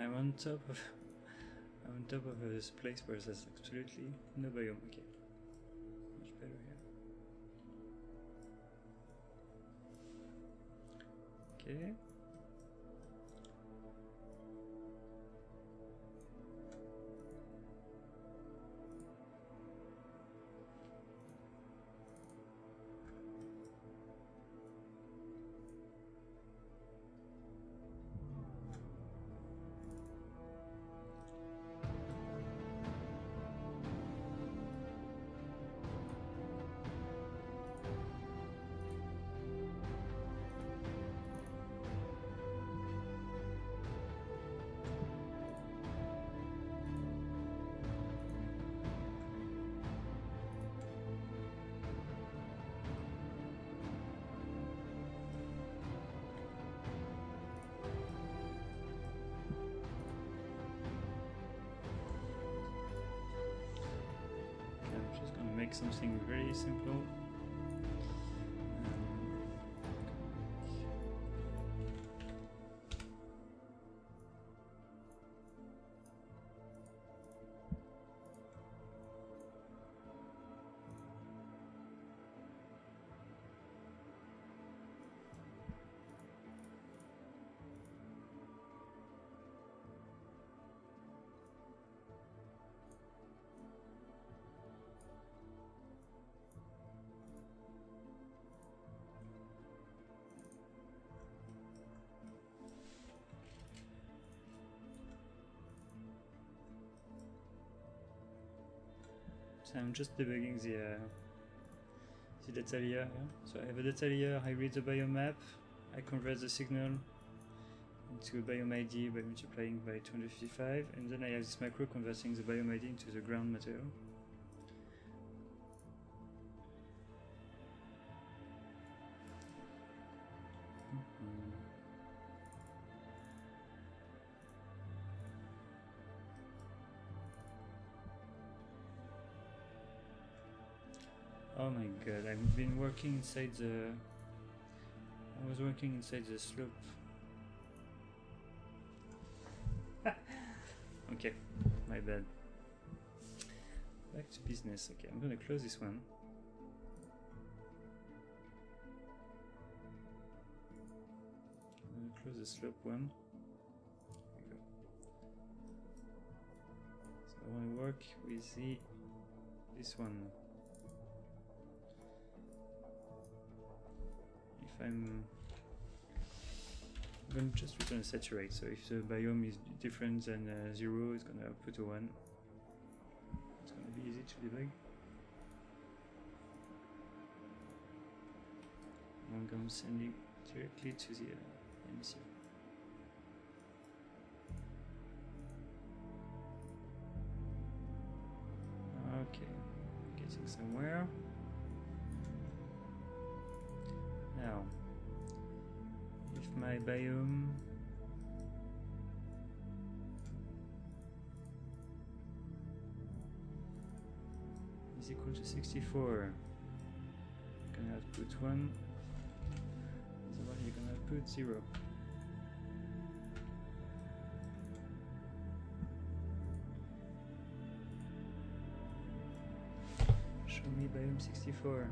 I'm on top of this place where there's absolutely no biome. Okay, much better here. Okay. make something very simple. So I'm just debugging the data layer. So I have a data layer, I read the biome map, I convert the signal into a biome ID by multiplying by 255, and then I have this macro converting the biome ID into the ground material. Oh my god, I've been working inside the... I was working inside the slope. Okay, my bad. Back to business. Okay, I'm gonna close this one. I'm gonna close the slope one. There we go. So I wanna work with this one. I'm going to just return a saturate, so if the biome is different than 0, it's going to output a 1. It's going to be easy to debug. I'm going to send it directly to the MC. Okay, getting somewhere. Now, if my biome is equal to 64, I'm gonna output 1, otherwise you're gonna output 0. Show me biome 64.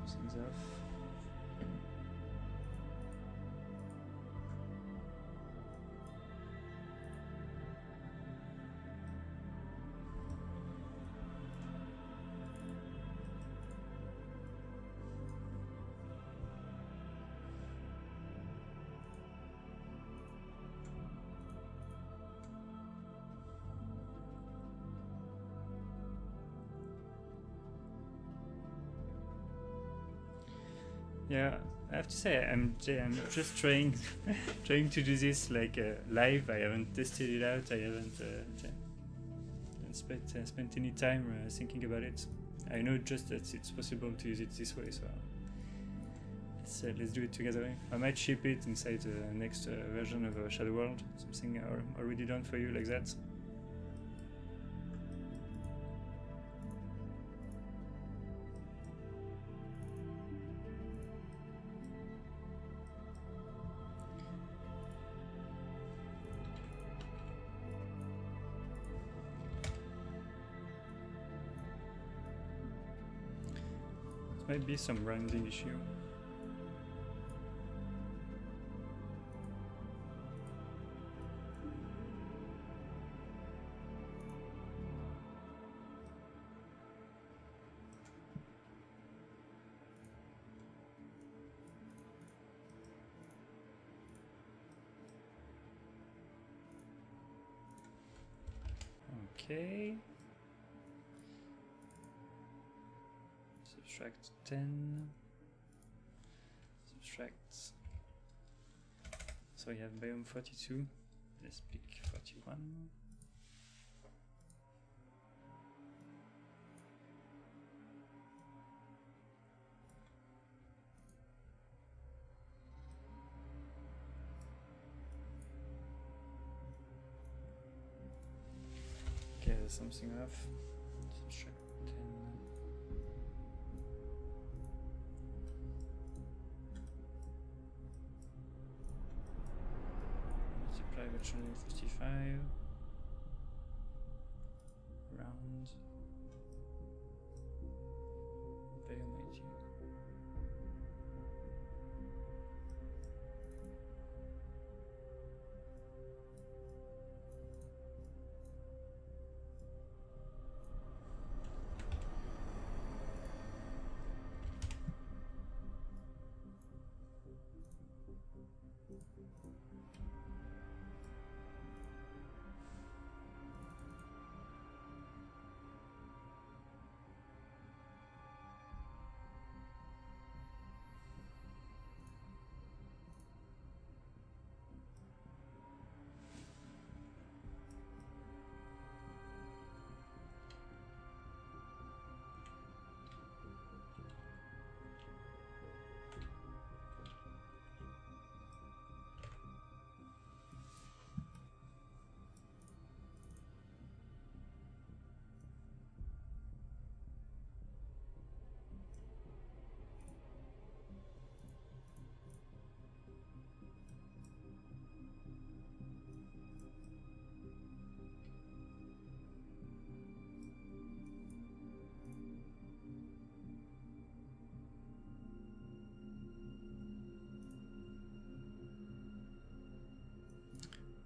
Something's off. Yeah, I have to say I'm just trying to do this like live. I haven't tested it out. I haven't spent any time thinking about it. I know just that it's possible to use it this way, so let's do it together. I might ship it inside the next version of Shadow World, something already done for you like that. Might be some rounding issue. Okay. Subtract 10. Subtract. So we have biome 42. Let's pick 41. something off. Let's check 10. Multiply by 255. Round. Biom 18.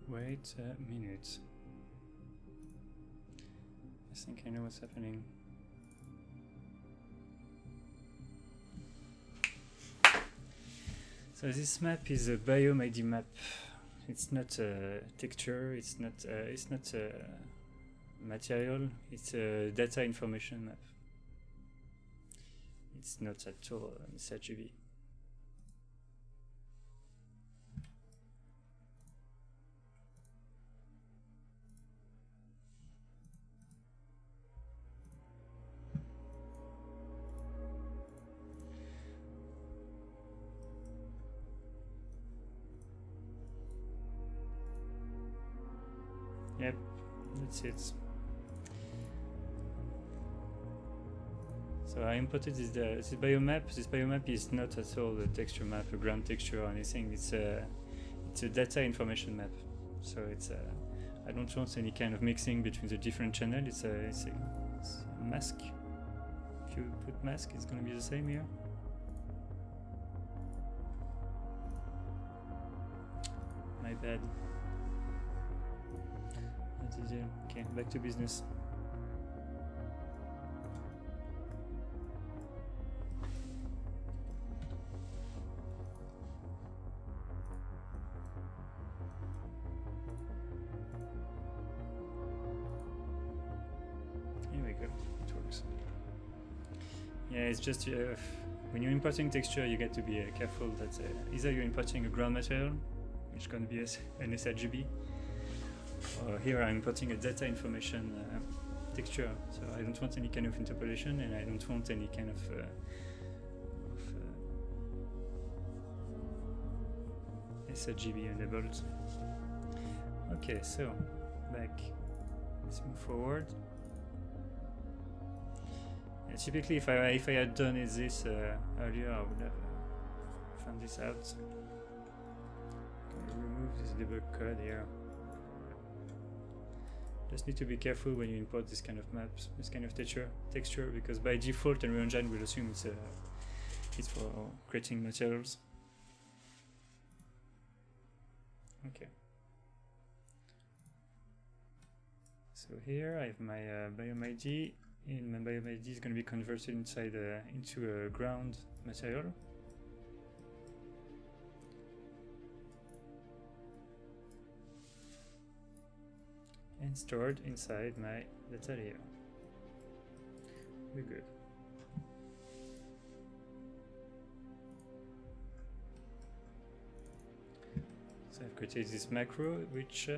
Wait a minute. I think I know what's happening. So this map is a Biom ID map. It's not a texture. It's not a material. It's a data information map. It's not at all sRGB. Yep, that's it. So I imported this Biom map. This Biom map is not at all a texture map, a ground texture or anything. It's a data information map. So it's I don't want any kind of mixing between the different channels. It's a mask. If you put mask, it's going to be the same here. My bad. Okay, back to business. Here we go, it works. Yeah, it's just when you're importing texture, you get to be careful that either you're importing a ground material, which can be an sRGB, here I'm putting a data information texture, so I don't want any kind of interpolation and I don't want any kind of sRGB enabled. Okay, so back. Let's move forward. Yeah, typically, if I had done this earlier, I would have found this out. Remove this debug code here. Just need to be careful when you import this kind of maps, this kind of texture, because by default Unreal Engine will assume it's for creating materials. Okay. So here I have my Biom ID, and my Biom ID is going to be converted inside into a ground material. And stored inside my data layer. We're good. So I've created this macro, which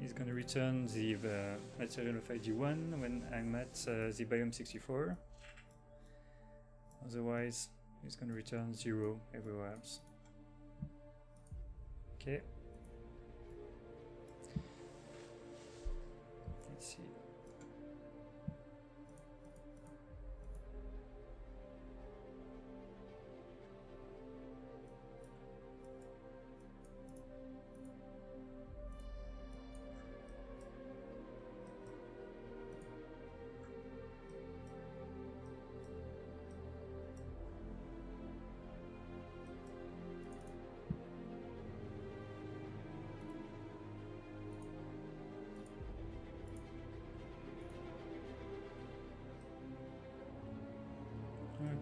is going to return the material of ID1 when I'm at the Biom 64. Otherwise, it's going to return 0 everywhere else. Okay. Let's see.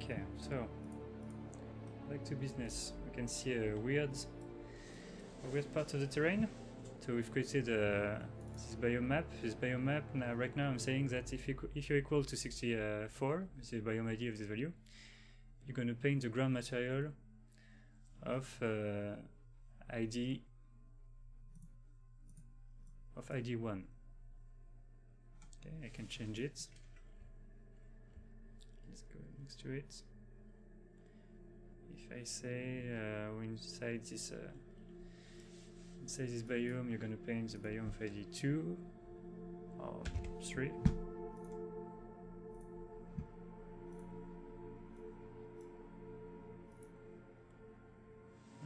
Okay, so back to business. We can see a weird part of the terrain. So we've created this biome map. This biome map, now, right now I'm saying that if you're equal to 64, which is the biome ID of this value, you're going to paint the ground material of ID 1. Okay, I can change it. Let's go next to it. If I say we're inside this biome, you're going to paint the biome of ID 2 or 3.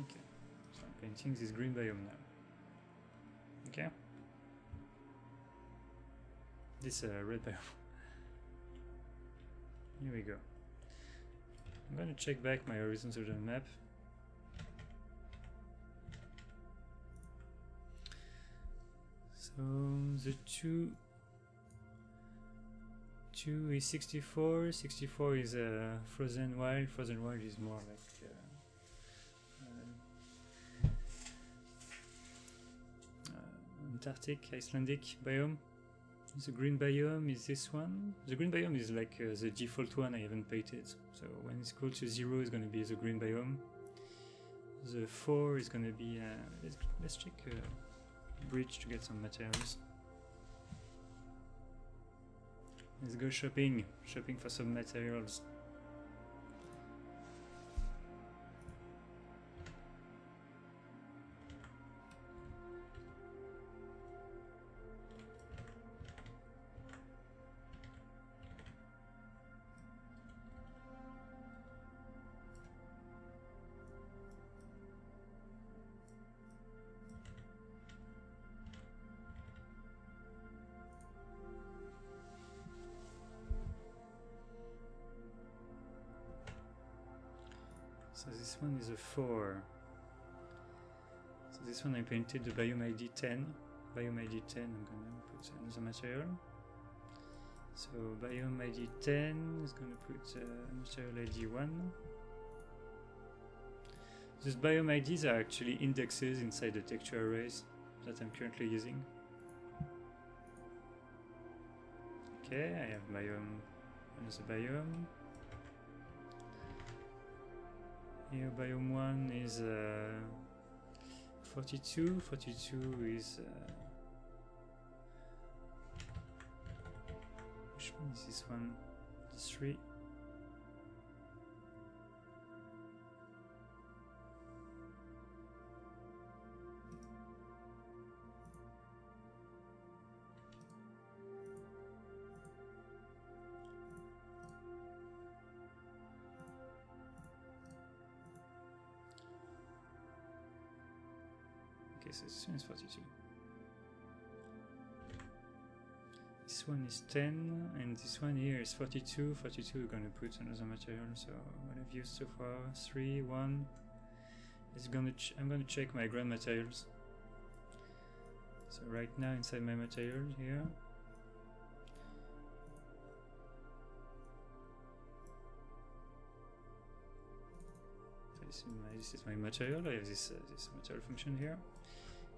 Okay, so I'm painting this green biome now. Okay, this red biome. Here we go. I'm going to check back my horizons of the map. So the 2 is 64. 64 is frozen wild. Frozen wild is more like Antarctic, Icelandic biome. The green biome is this one. The green biome is like the default one I haven't painted. So when it's equal to 0 is going to be the green biome. The 4 is going to be, let's check bridge to get some materials. Let's go shopping for some materials. So this one is a 4. So this one I painted the biome ID 10. Biome ID 10, I'm gonna put another material. So biome ID 10 is gonna put material ID 1. These biome IDs are actually indexes inside the texture arrays that I'm currently using. Okay, I have biome, another biome. Here biome 1 is 42. 42 is which one is this one? The 3. Okay, so this one is 42. This one is 10, and this one here is 42. 42, we're going to put another material. So what I've used so far, 3, 1. I'm going to check my ground materials. So right now inside my material here, this is my material. I have this material function here,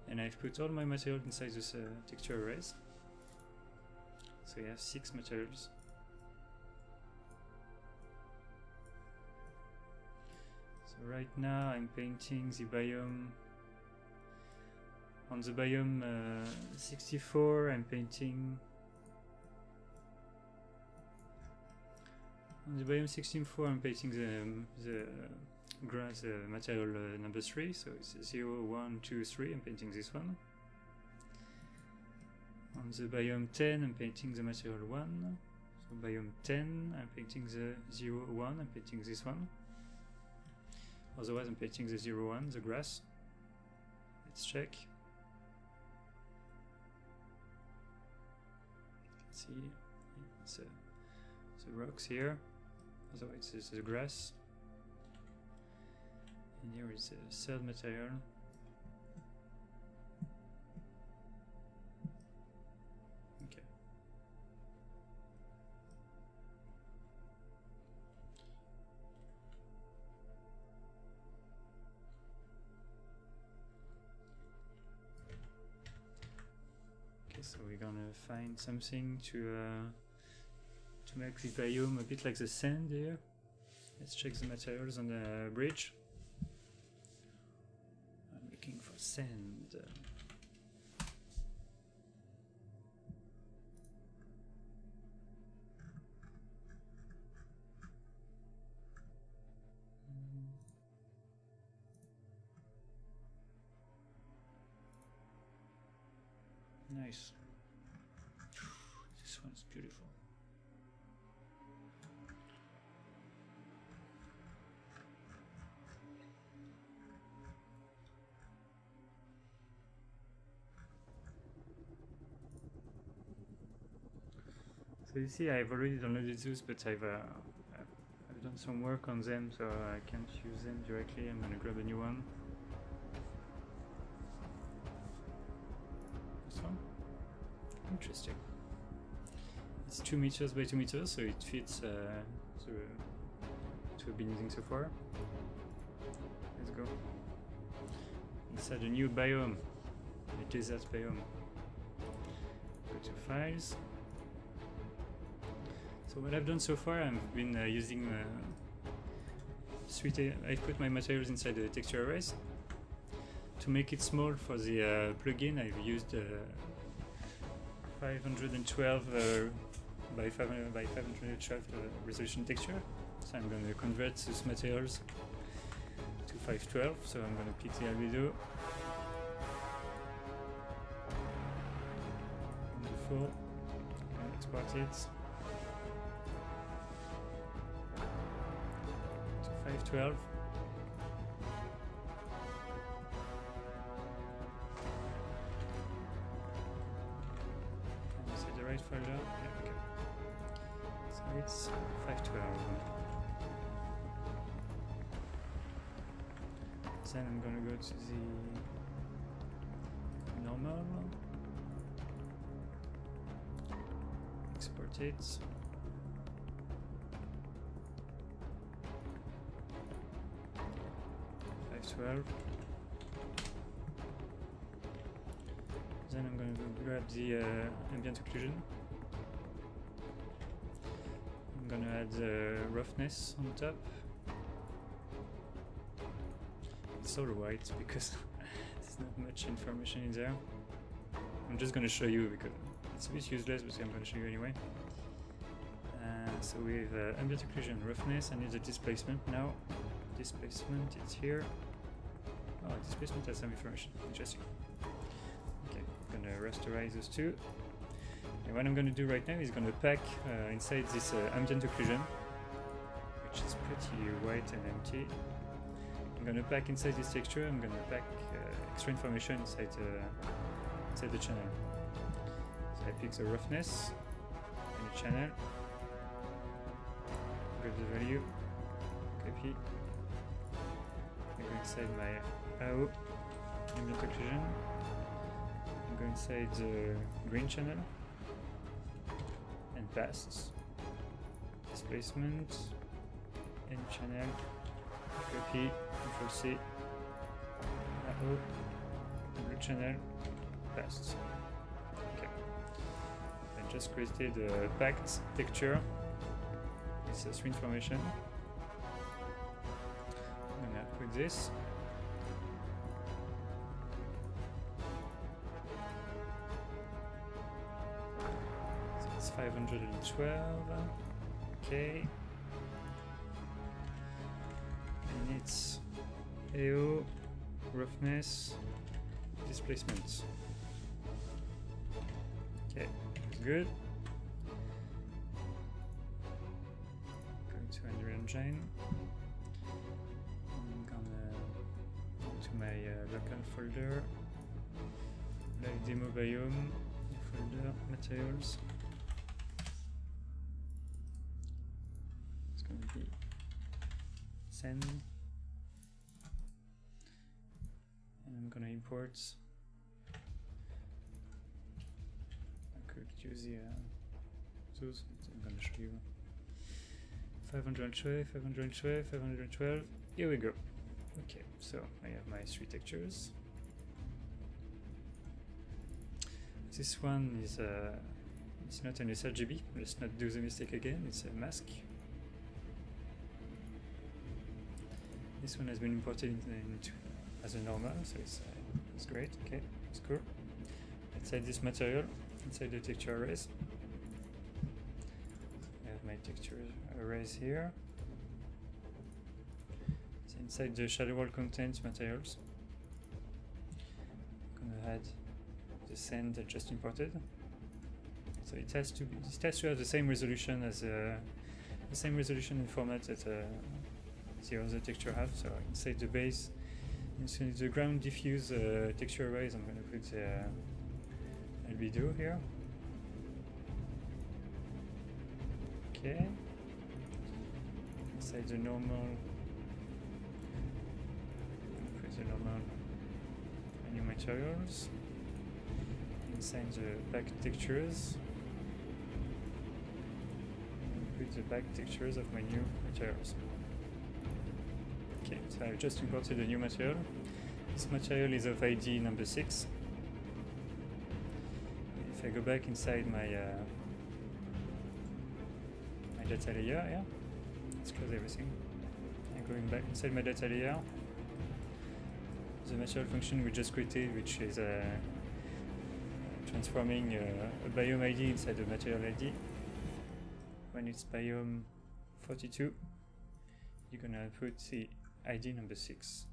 and I've put all my material inside this texture arrays. So I have 6 materials. So right now I'm painting the biome. On the biome 64, I'm painting. On the biome 64, I'm painting the grass material number 3. So it's 0, 1, 2, 3. I'm painting this one. On the biome 10, I'm painting the material 1. So biome 10, I'm painting the 0, 1. I'm painting this one. Otherwise, I'm painting the 0, 1, the grass. Let's check. Let's see, it's the rocks here. Otherwise, it's the grass. And here is the third material. Okay. gonna find something to make the biome a bit like the sand here. Let's check the materials on the bridge. I'm looking for sand. Nice. This one's beautiful. So you see, I've already downloaded those, but I've done some work on them, so I can't use them directly. I'm gonna grab a new one. This one? Interesting. It's 2 meters by 2 meters, so it fits what we've been using so far. Let's go. Inside a new biome, a desert biome. Go to files. So what I've done so far, I've been using I've put my materials inside the texture arrays. To make it small for the plugin, I've used 512 by 512 resolution texture. So I'm going to convert these materials to 512. So I'm going to pick the albedo. Wonderful. I'm going to export it. 512. Can you see the right folder? Yeah, okay. So it's 512. Then I'm gonna go to the normal. Export it. 12. Then I'm going to grab the ambient occlusion. I'm going to add the roughness on top. It's all white because there's not much information in there. I'm just going to show you because it's a bit useless, but I'm going to show you anyway. So we have ambient occlusion, roughness. I need the displacement now. Displacement, it's here. Oh, displacement has some information. Interesting. Okay, I'm gonna rasterize those two. And what I'm gonna do right now is gonna pack inside this ambient occlusion, which is pretty white and empty. I'm gonna pack inside this texture. I'm gonna pack extra information inside the channel. So I pick the roughness and the channel. Grab the value. Copy. I go inside my AO, ambient occlusion. I go inside the green channel and pasts. Displacement, end channel, copy, Ctrl C, AO, blue channel, pasts. Okay. I just created a packed texture. It's a string information. I'm gonna put this. So it's 512. Okay. And it's AO, roughness, displacement. Okay, that's good. Going to Unreal Engine. I'm gonna go to my local folder, live demo biome, folder, materials. It's gonna be send, and I'm gonna import. I could use the those. I'm gonna show you. 512, 512, 512. Here we go. Okay, so I have my 3 textures. This one is it's not an sRGB. Let's not do the mistake again. It's a mask. This one has been imported into as a normal, so it's great. Okay, it's cool. Inside this material, inside the texture arrays, I have my texture arrays here. So inside the shadow wall content materials, I'm gonna add the sand that just imported. So it has to have the same resolution as the same resolution and format that the other texture have. So inside the base, inside the ground diffuse texture arrays, I'm gonna put the albedo here. Okay. Inside the normal, put the normal new materials. Inside the back textures, put the back textures of my new materials. Okay, so I've just imported a new material. This material is of ID number 6. If I go back inside my my data layer, yeah, let's close everything. I'm going back inside my data layer. The material function we just created, which is transforming a biome ID inside the material ID. When it's biome 42, you're gonna put the ID number 6.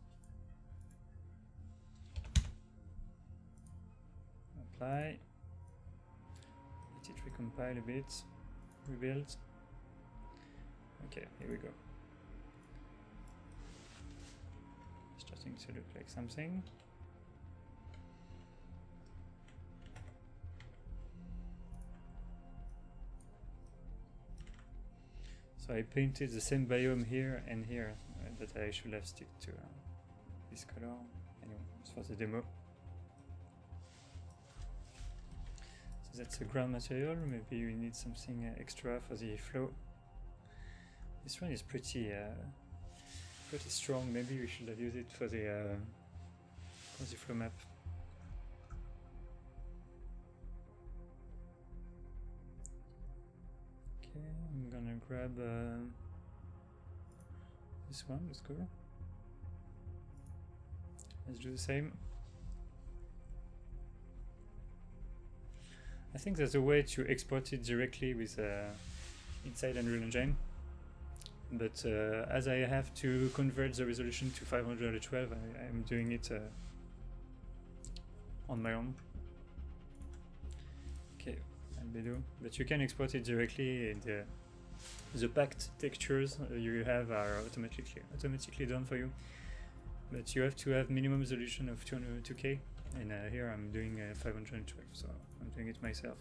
Apply. Let it recompile a bit. Rebuild. Okay, here we go. Starting to look like something. So I painted the same biome here and here that I should have stick to this color. Anyway, it's for the demo. So that's a ground material. Maybe you need something extra for the flow. This one is pretty strong. Maybe we should have used it for the flow map. Okay, I'm gonna grab this one. Let's go. Let's do the same. I think there's a way to export it directly with inside Unreal Engine. But as I have to convert the resolution to 512, I'm doing it on my own. Okay, albedo. But you can export it directly, and the packed textures you have are automatically done for you. But you have to have minimum resolution of 202K, and here I'm doing 512, so I'm doing it myself.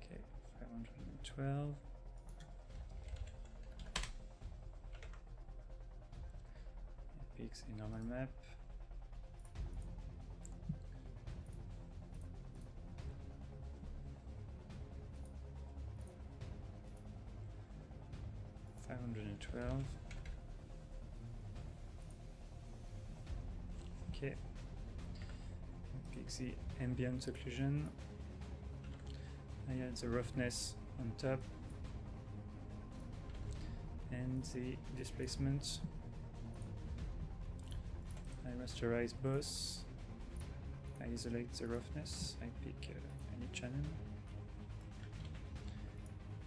Okay, 512. Picks a normal map. Okay. Pick the ambient occlusion. I add the roughness on top and the displacement. I rasterize both. I isolate the roughness. I pick any channel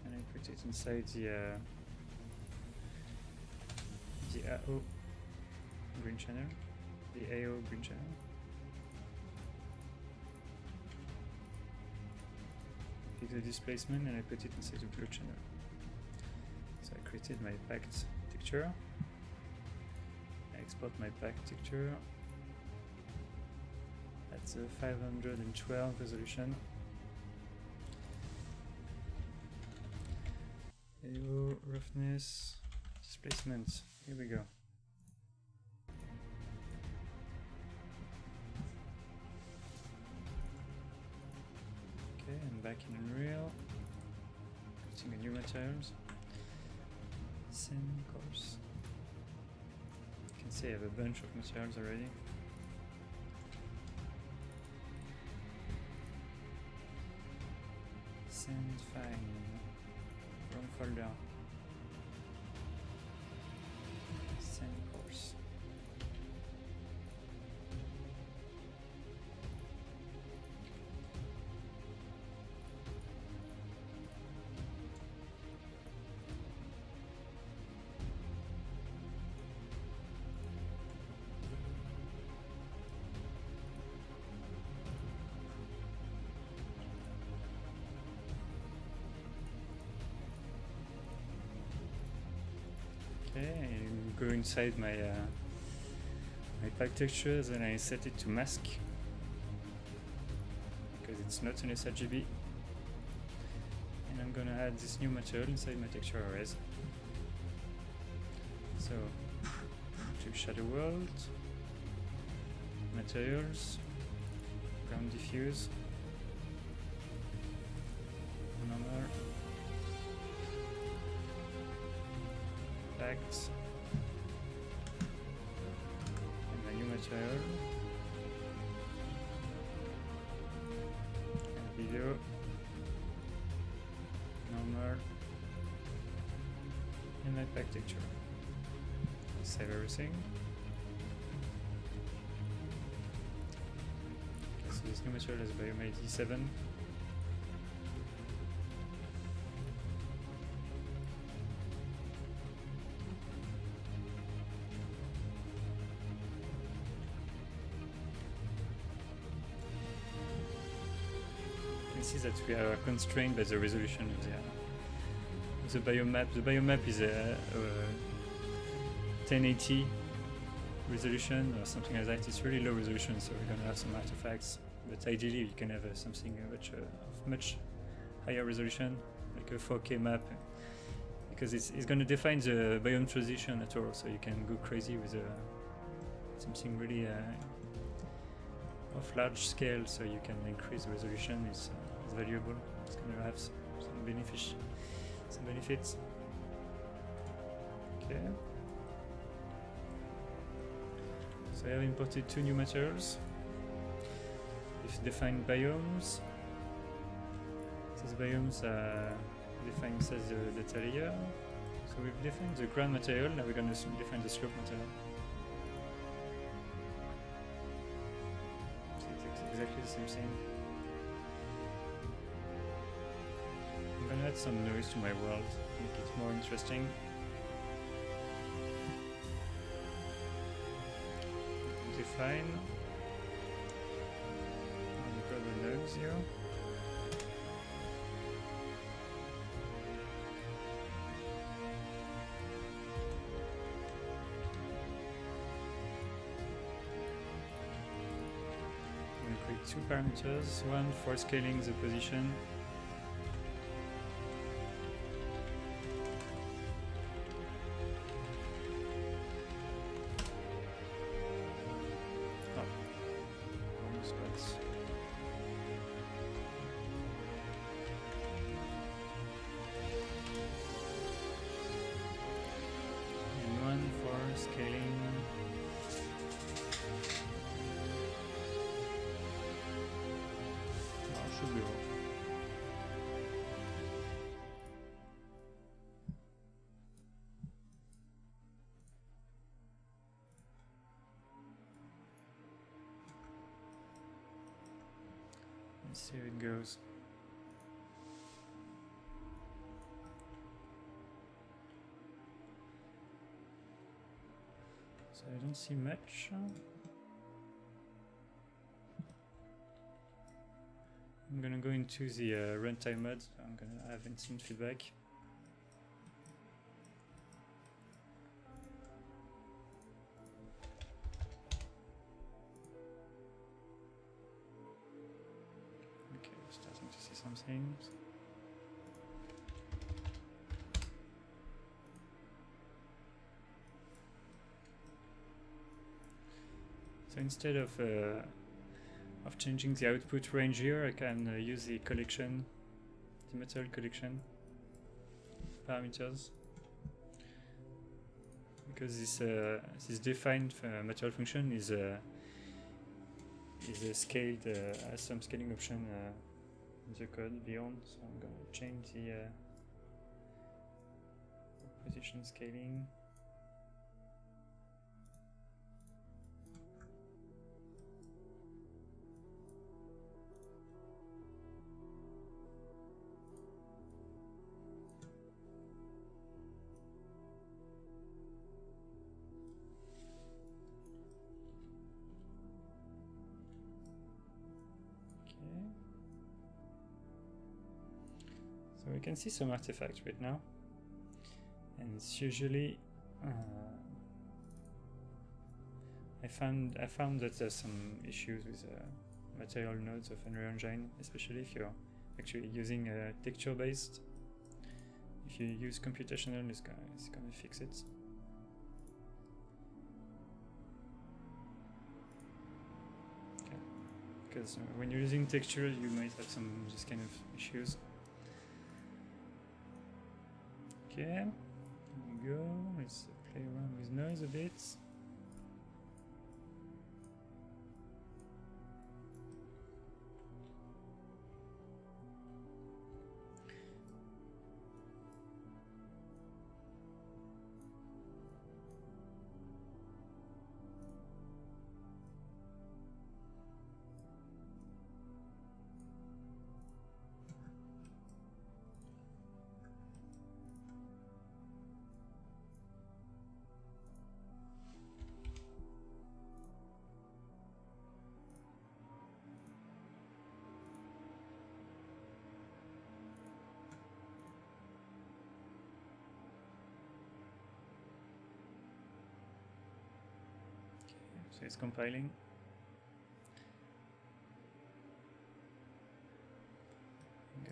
and I put it inside the AO green channel, the AO green channel. Pick the displacement and I put it inside the blue channel. So I created my packed texture. I export my packed texture at the 512 resolution. AO roughness displacement. Here we go. Okay, I'm back in Unreal. Creating a new materials. Sand course. You can see I have a bunch of materials already. Sand fine. Wrong folder. Sand course. Okay, I go inside my my pack textures and I set it to mask because it's not an sRGB, and I'm gonna add this new material inside my texture arrays. So to shadow world, materials, ground diffuse, number, facts, and my new material, and video, normal, and my pack texture. Save everything. Okay, so this new material is Biom 87. You can see that we are constrained by the resolution of the Biom map. The Biom map is a 1080 resolution or something like that. It's really low resolution, so we're gonna have some artifacts. But ideally, you can have something of much higher resolution, like a 4K map, because it's gonna define the biome transition at all. So you can go crazy with something really of large scale. So you can increase the resolution. It's valuable. It's gonna have some benefits. Okay. So I have imported two new materials. We've defined biomes. These biomes are defined as the data layer. So we've defined the ground material, now we're going to define the slope material. So it's exactly the same thing. I'm going to add some noise to my world, make it more interesting. Define. Grab the nodes here. I'm going to create two parameters, one for scaling the position. Let's see how it goes. So I don't see much. I'm gonna go into the runtime mode. I'm gonna have instant feedback. Okay, we're starting to see some things. So instead of changing the output range here, I can use the material collection parameters. because this defined material function is scaled, has some scaling option in the code beyond. So I'm gonna change the position scaling. So we can see some artifacts right now, and it's usually I found that there's some issues with material nodes of Unreal Engine, especially if you're actually using texture based. If you use computational, it's gonna fix it. Okay, because when you're using texture, you might have some this kind of issues. Okay, here we go. Let's play around with noise a bit. So it's compiling. Go.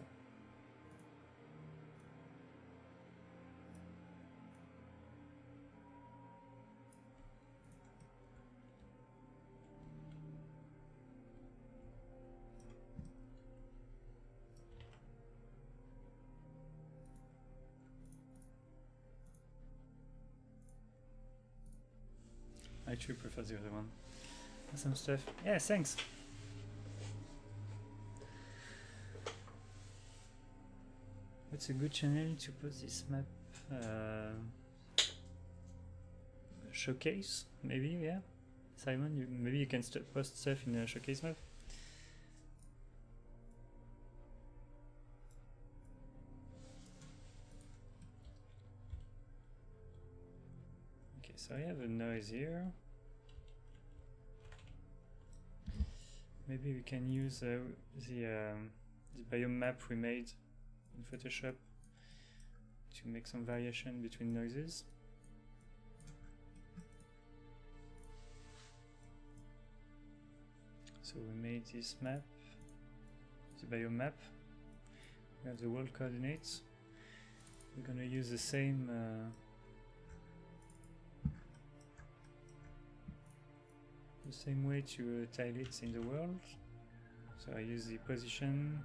I actually prefer the other one. Some stuff. Yeah, thanks. What's a good channel to post this map? Showcase, maybe, yeah. Simon, maybe you can post stuff in a showcase map. Okay, so I have a noise here. Maybe we can use the biome map we made in Photoshop to make some variation between noises. So we made this map, the biome map. We have the world coordinates. We're gonna use the same way to tile it in the world. So I use the position.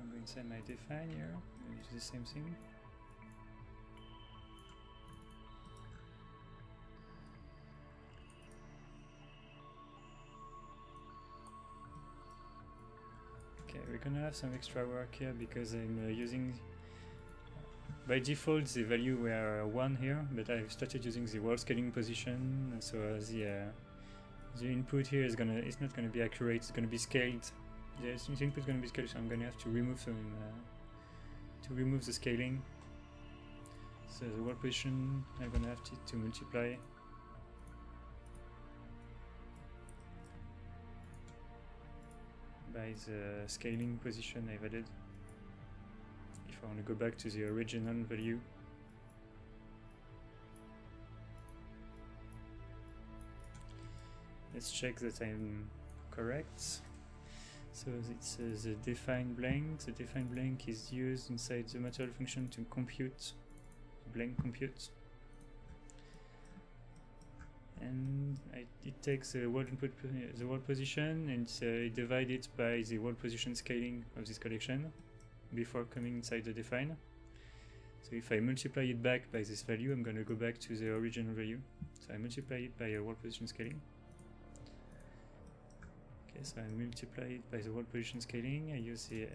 I'm going to say my define here. I'll use the same thing. Okay, we're gonna have some extra work here because I'm using by default the value were 1 here, but I've started using the world scaling position, so the input here is not gonna be accurate. It's gonna be scaled. The input is gonna be scaled, so I'm gonna have to remove the scaling. So the world position I'm gonna have to multiply. By the scaling position I've added. If I want to go back to the original value. Let's check that I'm correct. So it's the define blank. The define blank is used inside the material function to compute blank compute. and it takes the world input, the world position, and it divides it by the world position scaling of this collection before coming inside the define. So if I multiply it back by this value, I'm going to go back to the original value. So I multiply it by a world position scaling. Okay, so I multiply it by the world position scaling. I use the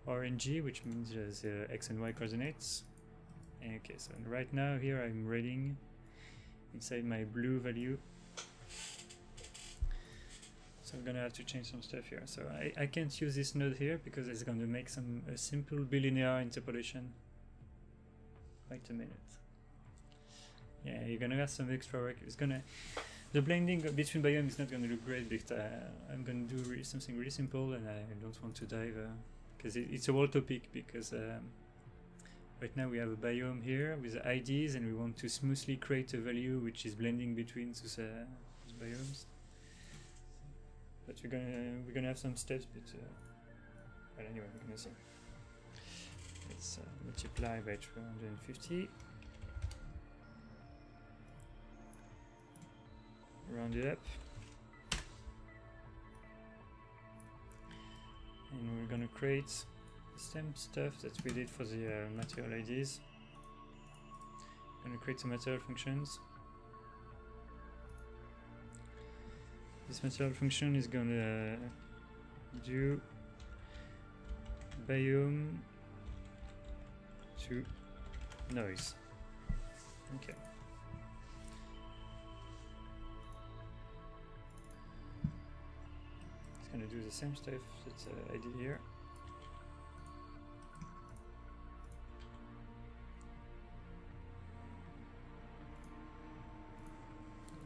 RNG, which means the X and Y coordinates. Okay, so right now here I'm reading inside my blue value. So I'm gonna have to change some stuff here. So I can't use this node here because it's gonna make a simple bilinear interpolation. Wait a minute. Yeah, you're gonna have some extra work. The blending between Biom is not gonna look great, but I'm gonna do something really simple, and I don't want to dive because it's a whole topic. Because right now we have a biome here with the IDs, and we want to smoothly create a value which is blending between those biomes. But we're gonna have some steps, but anyway, we're gonna see. Let's multiply by 250. Round it up. And we're gonna create the same stuff that we did for the material IDs. Gonna create some material functions. This material function is gonna do biome to noise. Okay. It's gonna do the same stuff that I did here.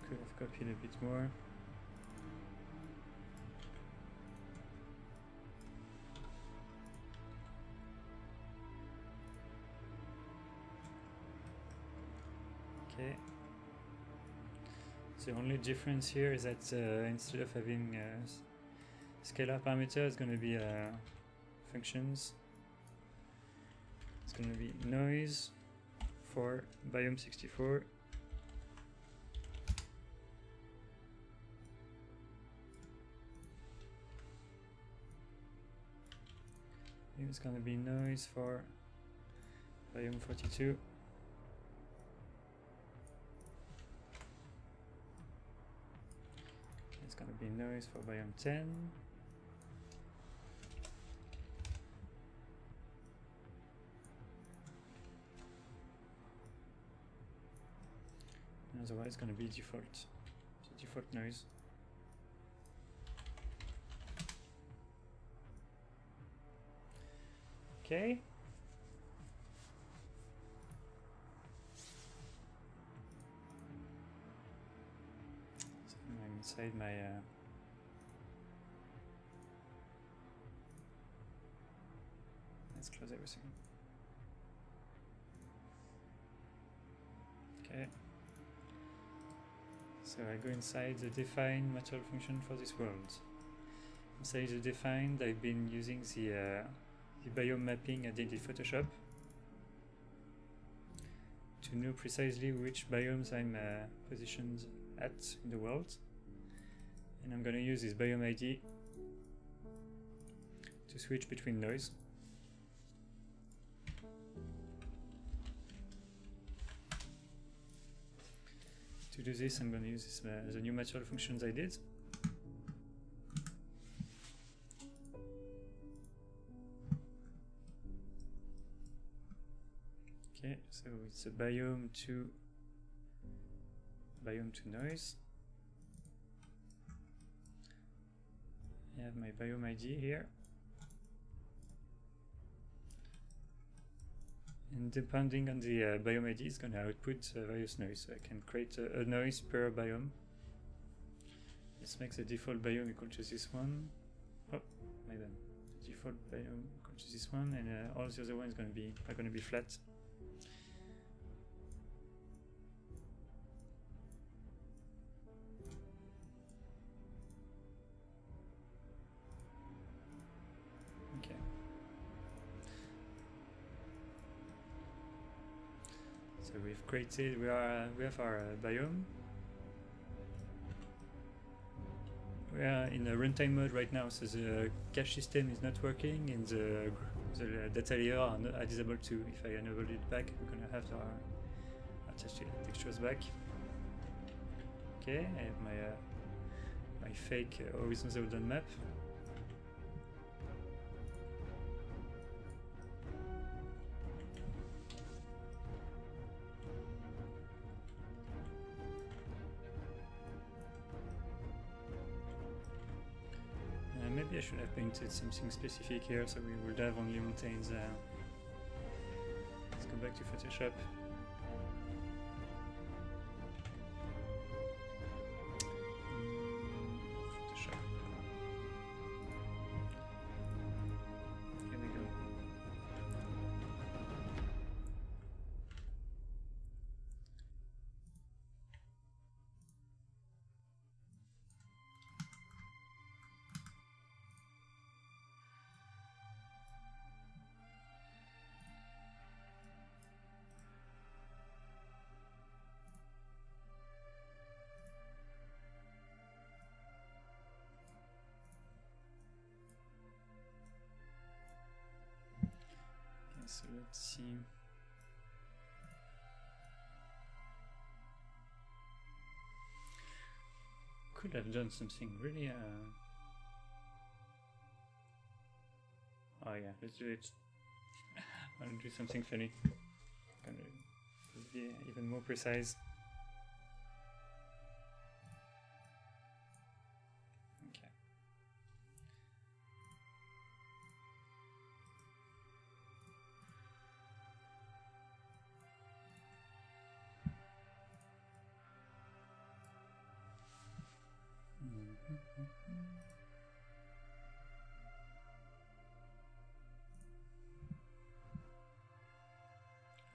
Could have copied a bit more. Okay. The only difference here is that instead of having scalar parameter, it's going to be functions. It's going to be noise for biome 64. It's going to be noise for biome 42. It's going to be noise for biome 10. And otherwise it's going to be default, so default noise. Okay. So I'm inside my let's close everything. Okay. So I go inside the define material function for this world. Inside the defined, I've been using the biome mapping I did in Photoshop to know precisely which biomes I'm positioned at in the world, and I'm going to use this biome ID to switch between noise. To do this, I'm going to use this, the new material functions I did. Okay, so it's a biome to noise. I have my biome ID here. And depending on the biome ID, it's going to output various noise. So I can create a noise per biome. Let's make the default biome equal to this one. Oh, my bad. The default biome equal to this one, and all the other ones are going to be flat. Okay. So we've created. We have our biome. we are in a runtime mode right now, so the cache system is not working, and the data layer are disabled too. If I enable it back, we're gonna have our textures back. Okay, I have my fake horizontal done map. Maybe I should have painted something specific here, so we would have only mountains. Let's go back to Photoshop. Photoshop. Here we go. So let's see. Could have done something really. Oh yeah, let's do it. I'll do something funny. Gonna be even more precise. Okay.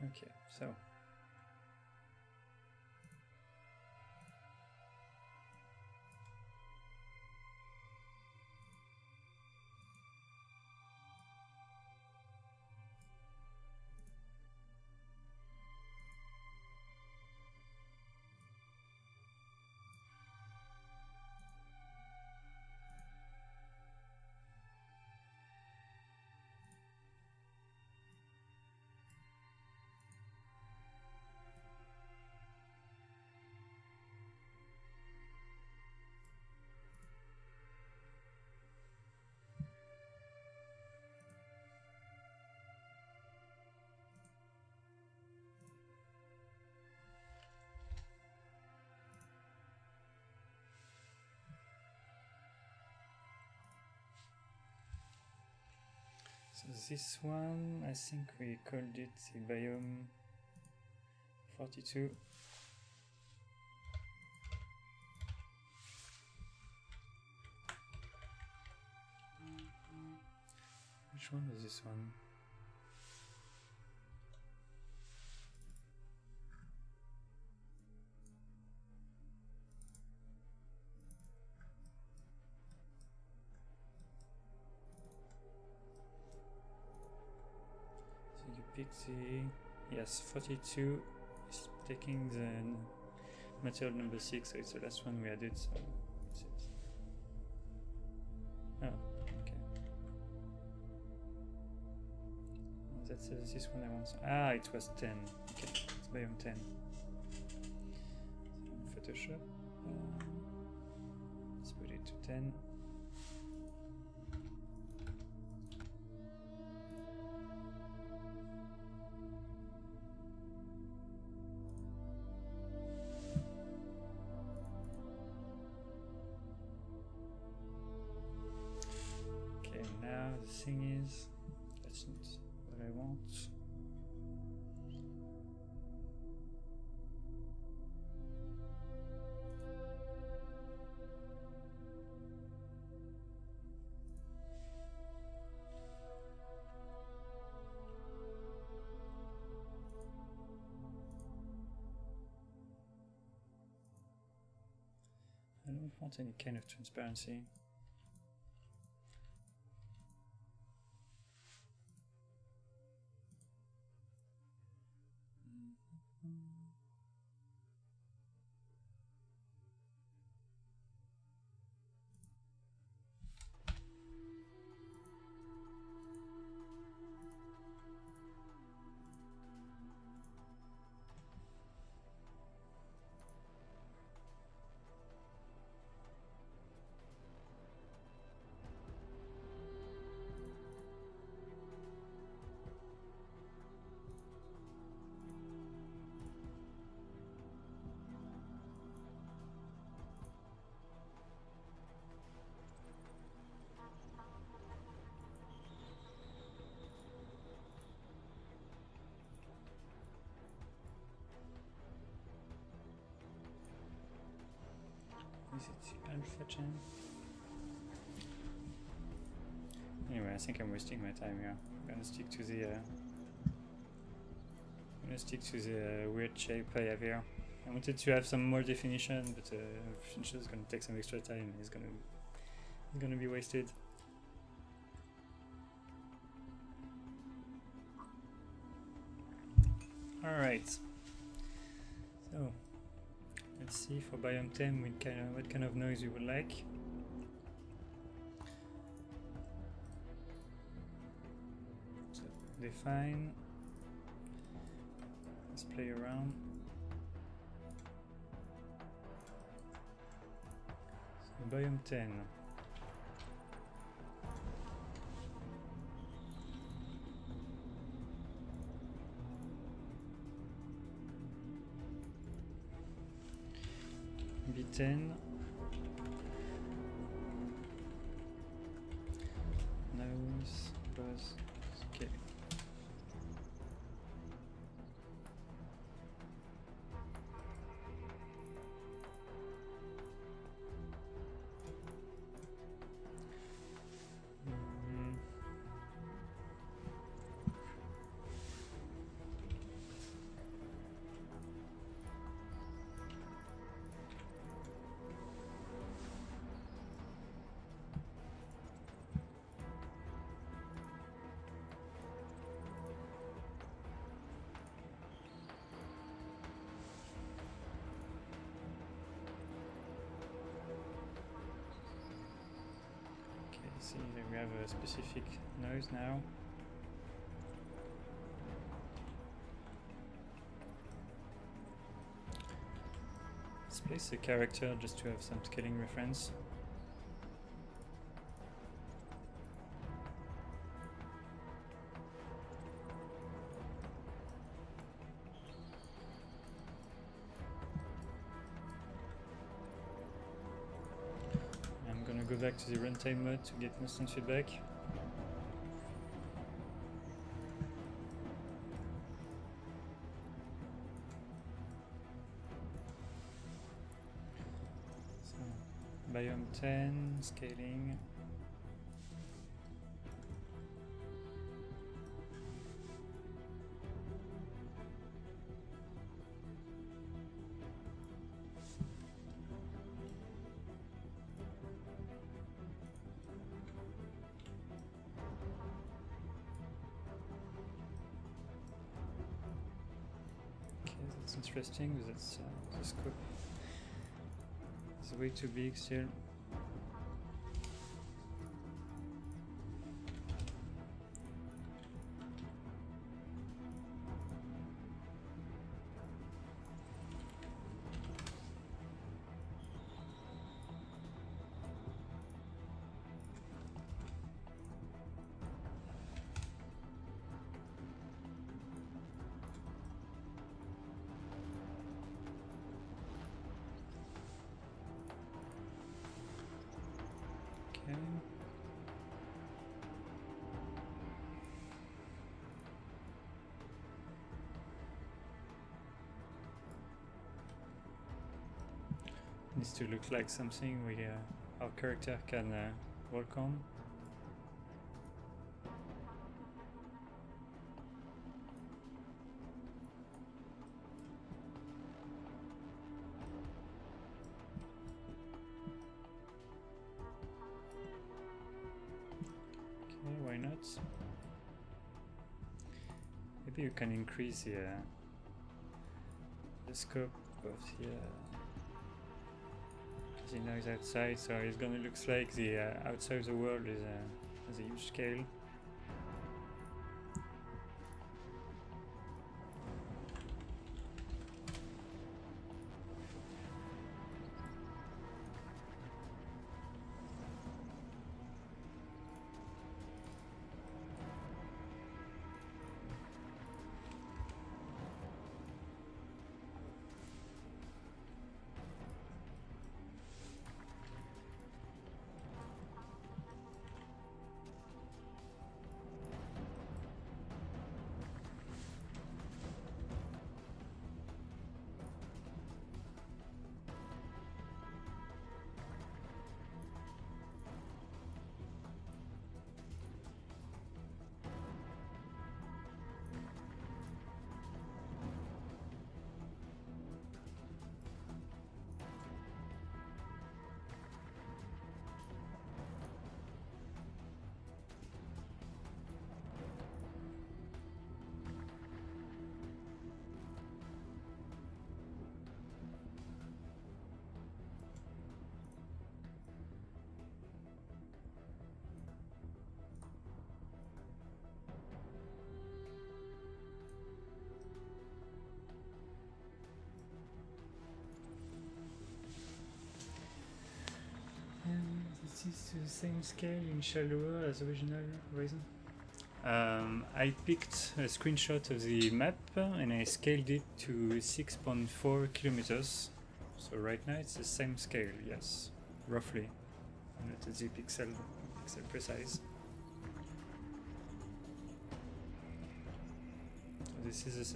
Okay, so this one, I think we called it the Biom 42. Which one was this one? Yes, 42 is taking the material number 6, so it's the last one we added, so that's it. Oh, okay. Oh, that's this one I want. Ah, it was 10. Okay, it's Biom 10. So Photoshop. Let's put it to 10. The thing is, that's not what I want. I don't want any kind of transparency. Is it alpha chain? Anyway, I think I'm wasting my time here. I'm gonna stick to the weird shape I have here. I wanted to have some more definition, but it's just gonna take some extra time. It's gonna be wasted. All right. So let's see for Biom 10 what kind of noise you would like. So define. Let's play around. So Biom 10. B10 noise buzz scale. See that we have a specific noise now. Let's place a character just to have some scaling reference. Go back to the runtime mode to get instant feedback. So, Biom 10, scaling. That's interesting, but that's the scope is way too big still. Needs to look like something our character can work on. Okay, why not? Maybe you can increase the scope of the noise outside, so it's gonna look like the outside of the world has a huge scale. this the same scale in shallower as original Ryzen? I picked a screenshot of the map and I scaled it to 6.4 kilometers. So right now it's the same scale, yes, roughly. Not the pixel precise. This is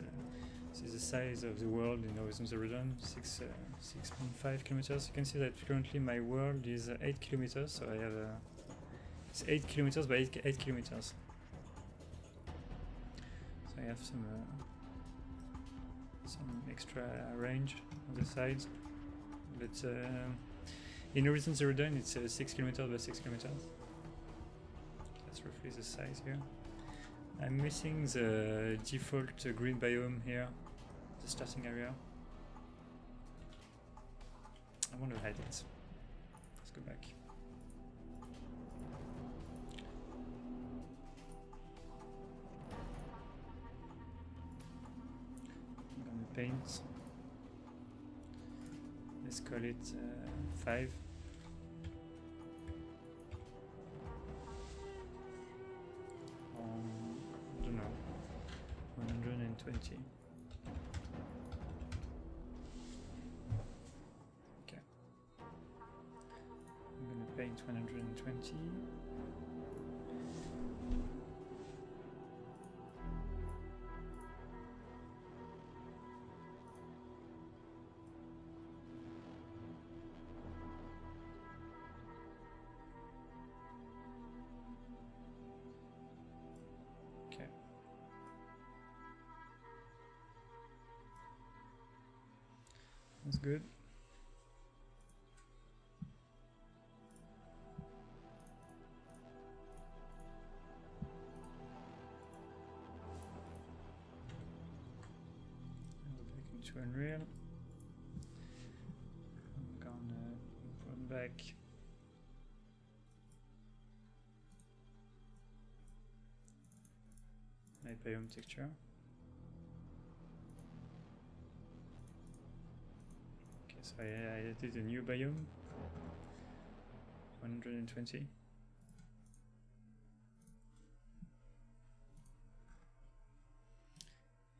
the size of the world in Horizon Zero Dawn, 6.5 kilometers. You can see that currently my world is 8 kilometers, so I have it's 8 kilometers by 8 kilometers. So I have some extra range on the sides, but in Horizon Zero Dawn it's 6 kilometers by 6 kilometers. That's roughly the size here. I'm missing the default green biome here, the starting area. I want to hide it. Let's go back. I'm gonna paint. Let's call it 5. I don't know, 120. Okay. I'm gonna paint 120. Okay. That's good. Go back into Unreal. I'm gonna put back my biome texture. Okay, so I added a new biome, 120.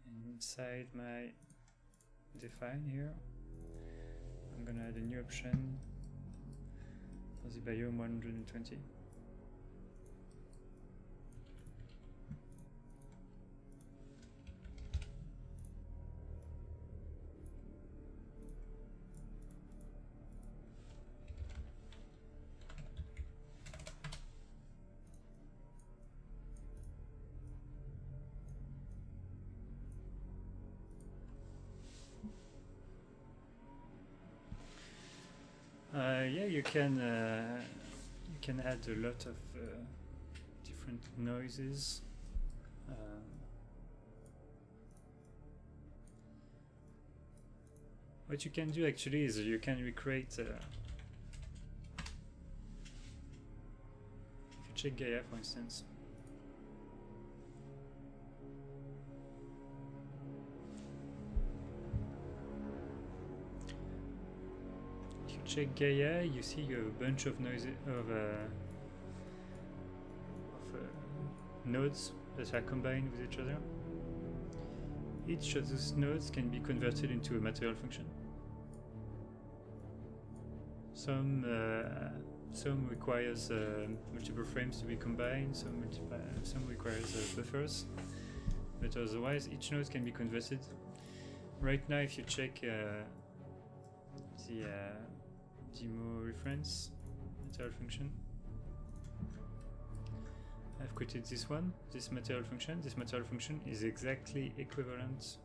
And inside my define here, I'm gonna add a new option for the biome 120. Yeah, you can add a lot of different noises. What you can do actually is you can recreate. If you check Gaia, for instance. Check Gaia, you see you have a bunch of noises of nodes that are combined with each other. Each of those nodes can be converted into a material function. Some requires multiple frames to be combined, some requires buffers, but otherwise each node can be converted. Right now, if you check the demo reference material function, I've created this one, this material function. This material function is exactly equivalent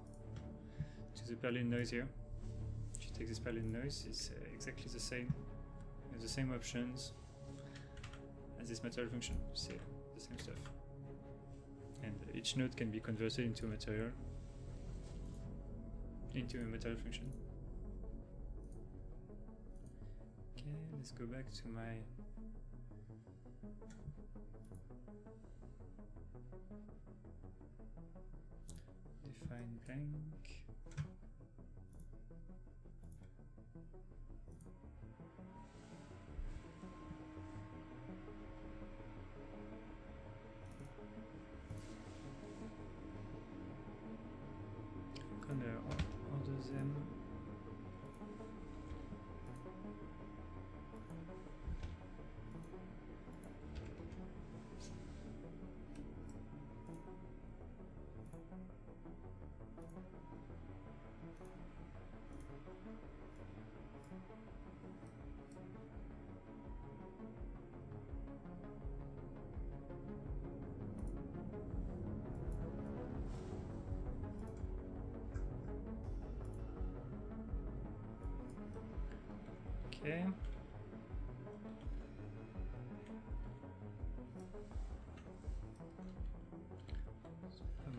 to the Berlin noise here. If you take this Berlin noise, it's exactly the same. You have the same options as this material function. See the same stuff. And each node can be converted into a material function. Okay, let's go back to my define blank. Okay.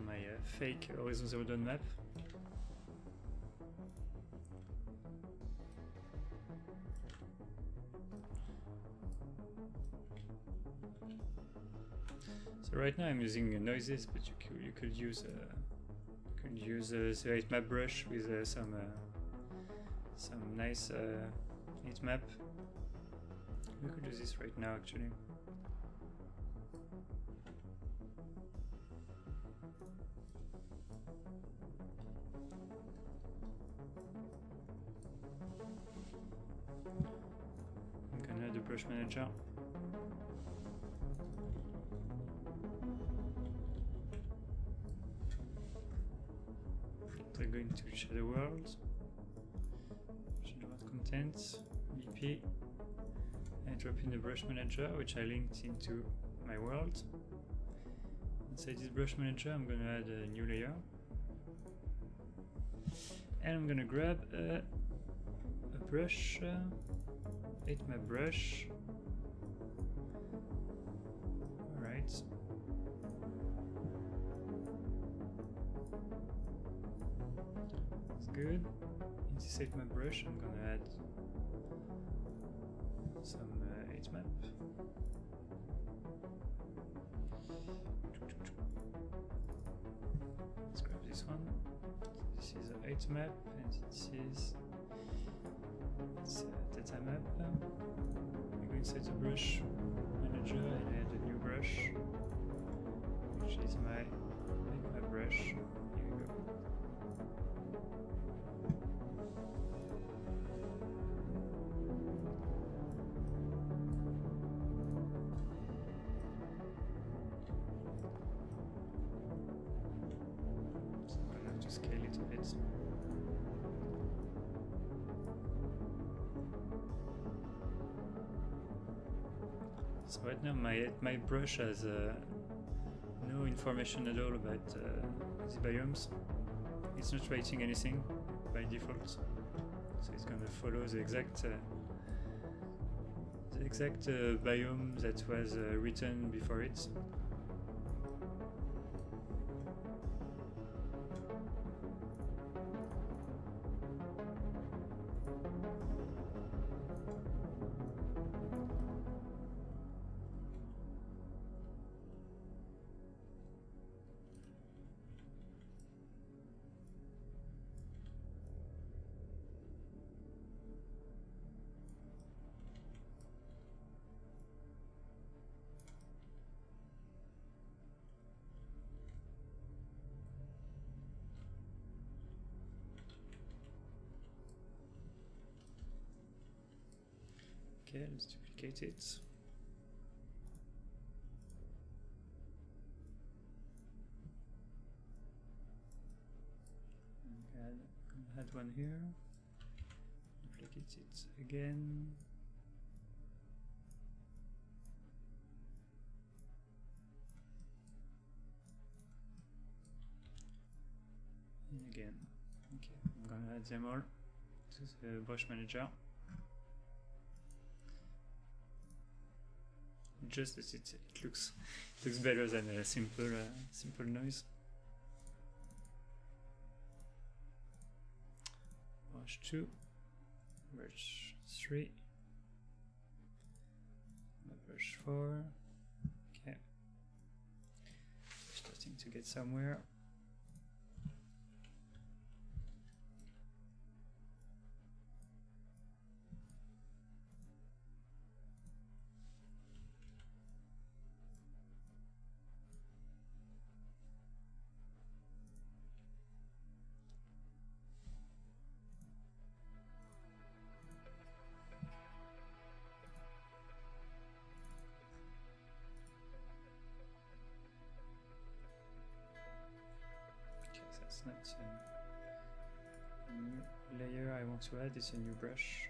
My fake Horizon Zero Dawn map. So right now I'm using noises, but you could use the 8 map brush with some nice 8 map. We could do this right now actually. I'm gonna add the brush manager. So I'm going to shadow world, shadow world contents, BP, and drop in the brush manager, which I linked into my world. Inside this brush manager, I'm gonna add a new layer, and I'm gonna grab a brush, 8 map brush. All right. Good. In this 8 map brush, I'm gonna add some 8 map. Let's grab this one. This is an 8 map, and this is data map. I go inside the brush manager and add a new brush, which is my 8 map brush. Scale it a bit. So right now my brush has no information at all about the biomes. It's not writing anything by default, so it's gonna follow the exact biome that was written before it. Okay, let's duplicate it. Gonna add one here. Duplicate it again. And again. Okay, I'm gonna add them all to the brush manager. Just as it looks better than a simple noise. Brush 2, brush 3, brush 4. Okay, starting to get somewhere. It's not a new layer I want to add, it's a new brush.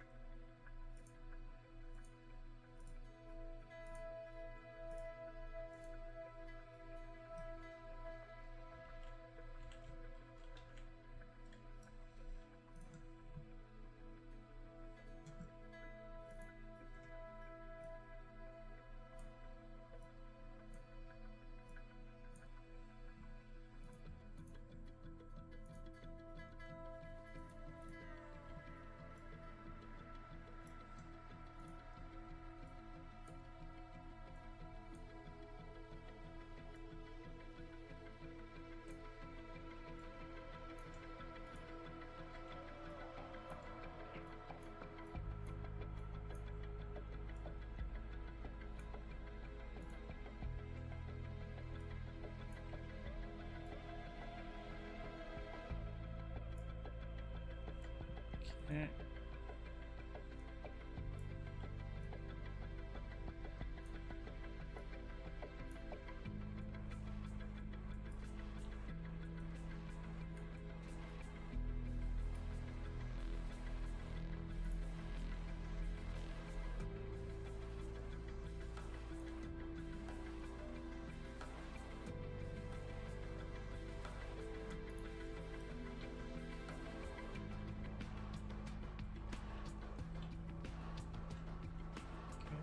Okay.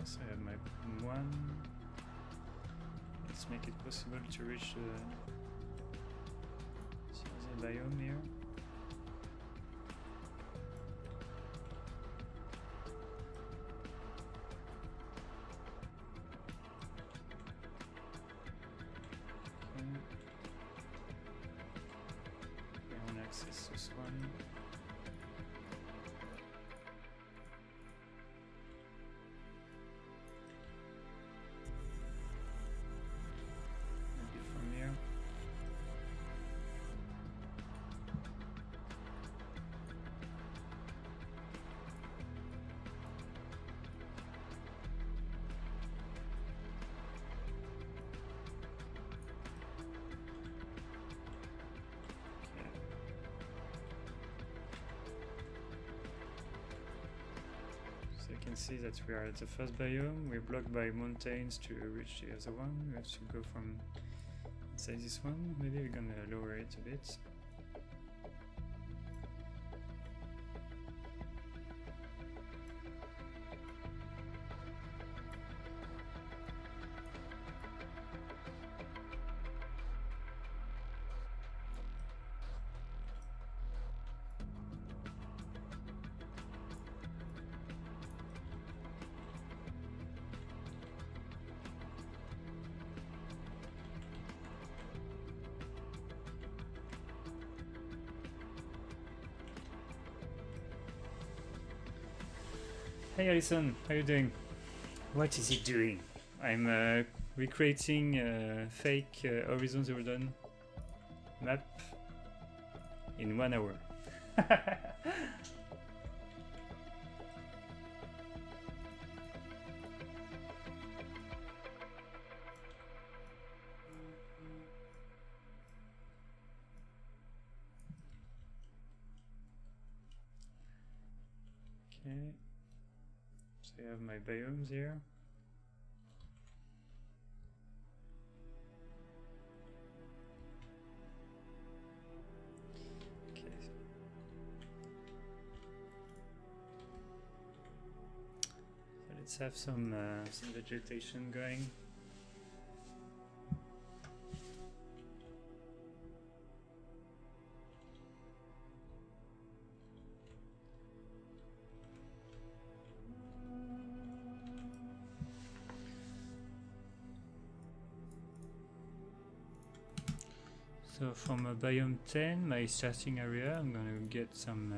So I have my one. Let's make it possible to reach the biome here. Okay. I want to access this one. You can see that we are at the first biome. We're blocked by mountains to reach the other one. We have to go from inside this one. Maybe we're gonna lower it a bit. Hey Alison, how you doing? What is he doing? I'm recreating a fake Horizon Zero Dawn map in 1 hour. Okay. So I have my biomes here. Okay. So let's have some vegetation going. So from a biome 10, my starting area, I'm gonna get some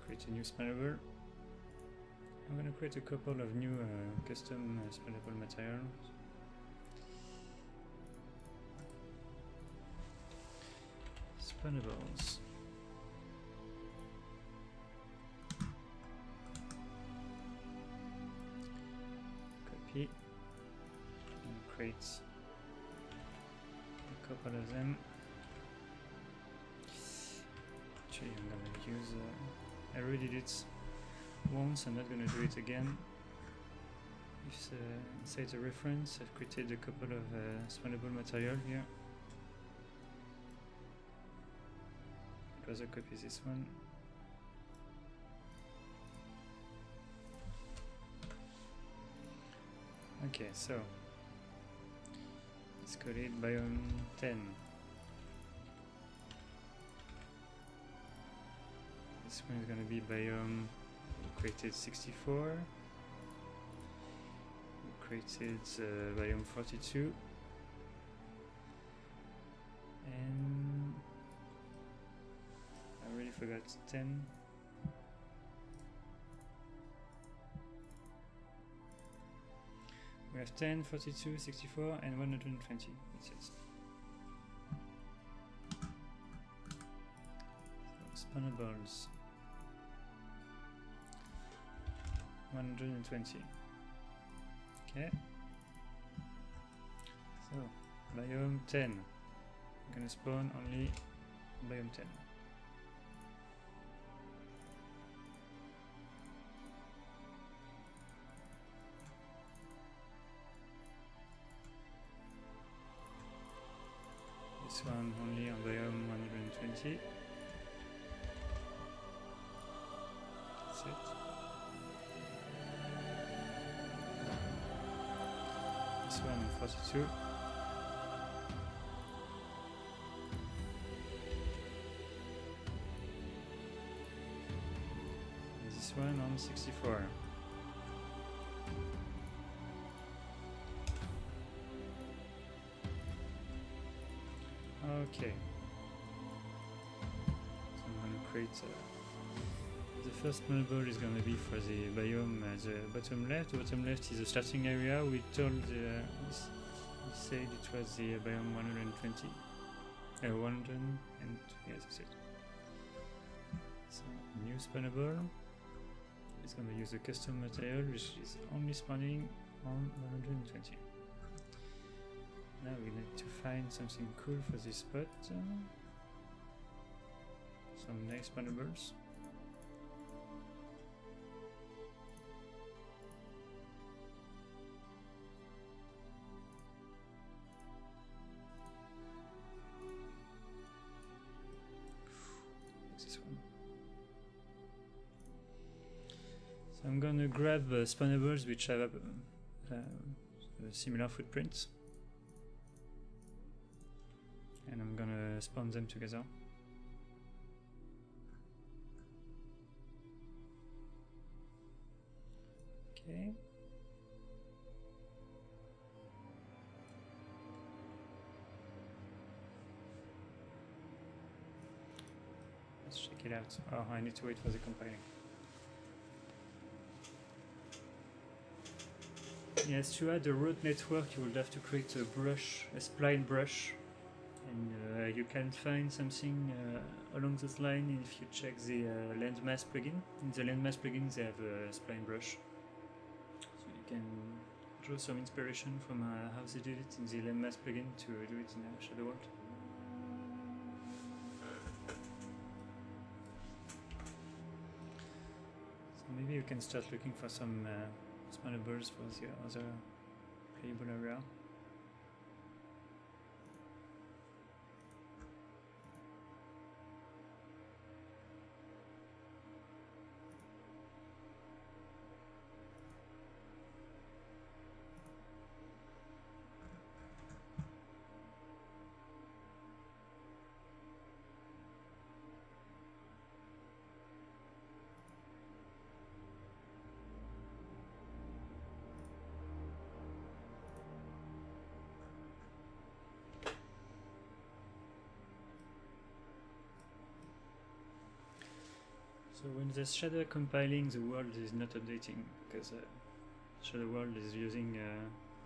create a new spinable. I'm gonna create a couple of new custom spinable materials. Spinables. Copy. And create a couple of them. Actually, I'm gonna use. I already did it once. I'm not gonna do it again. If inside the reference, I've created a couple of spinable material here. I'd rather copy this one. Okay, so let's call it biome 10. This one is going to be biome. We created 64. We created biome 42. And I already forgot 10. We have 10, 42, 64, and 120. That's it. Spawnables. 120. Okay. So, biome 10. I'm gonna spawn only biome 10. This one only on biome 120. That's it. This one on 42. And this one on 64. Okay. So I'm gonna create the first model is gonna be for the biome at the bottom left. The bottom left is the starting area. We told we said it was the biome 120. 100 and yes, that's it. So new spawnable is gonna use a custom material which is only spawning on 120. Now we need to find something cool for this spot. Some nice spawnables. This one. So I'm gonna grab spawnables which have a similar footprints. And I'm gonna spawn them together. Okay. Let's check it out. Oh, I need to wait for the compiling. Yes, to add a road network, you will have to create a brush, a spline brush. And you can find something along this line if you check the landmass plugin. In the landmass plugin they have a spline brush, so you can draw some inspiration from how they did it in the landmass plugin to do it in Shadow World. So maybe you can start looking for some spawnables for the other playable area. So when the shader compiling, the world is not updating because shadow world is using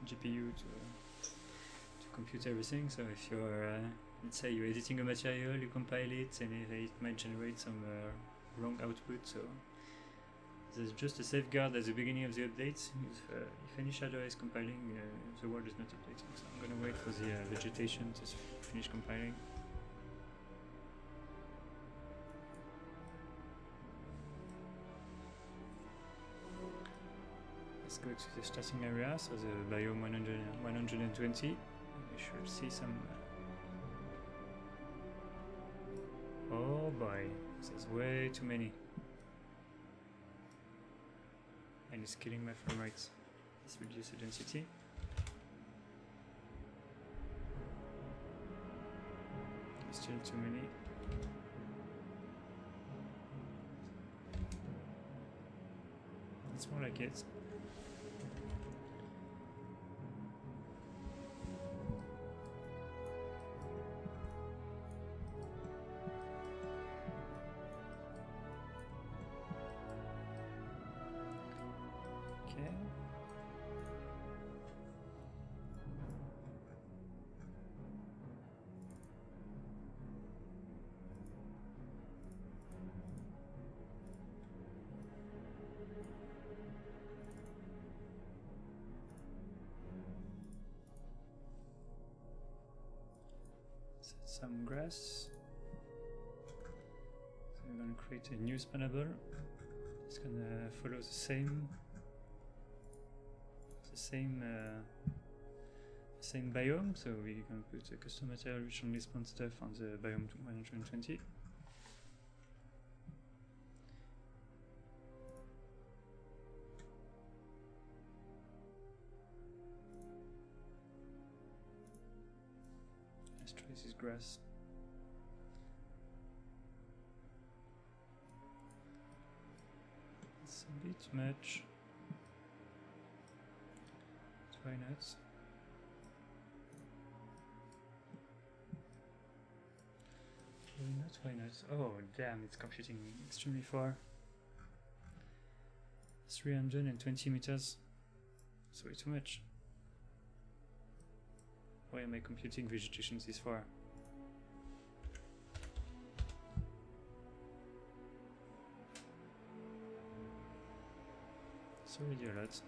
GPU to compute everything. So if you're, let's say you're editing a material, you compile it, and it might generate some wrong output. So there's just a safeguard at the beginning of the update. If any shader is compiling, the world is not updating. So I'm gonna wait for the vegetation to finish compiling. Let's go to the starting area, so the biome 120. You should see some. Oh boy, there's way too many. And it's killing my frame rates. Let's reduce the density. Still too many. It's more like it. Set some grass. So we're gonna create a new spawnable. It's gonna follow the same biome. So we're gonna put a custom material which only spawns stuff on the biome 120. Let's try this grass. It's a bit much. Why not? Why not? Oh damn, it's computing extremely far. 320 meters. It's way too much. Why am I computing vegetation this far? It's already a lot.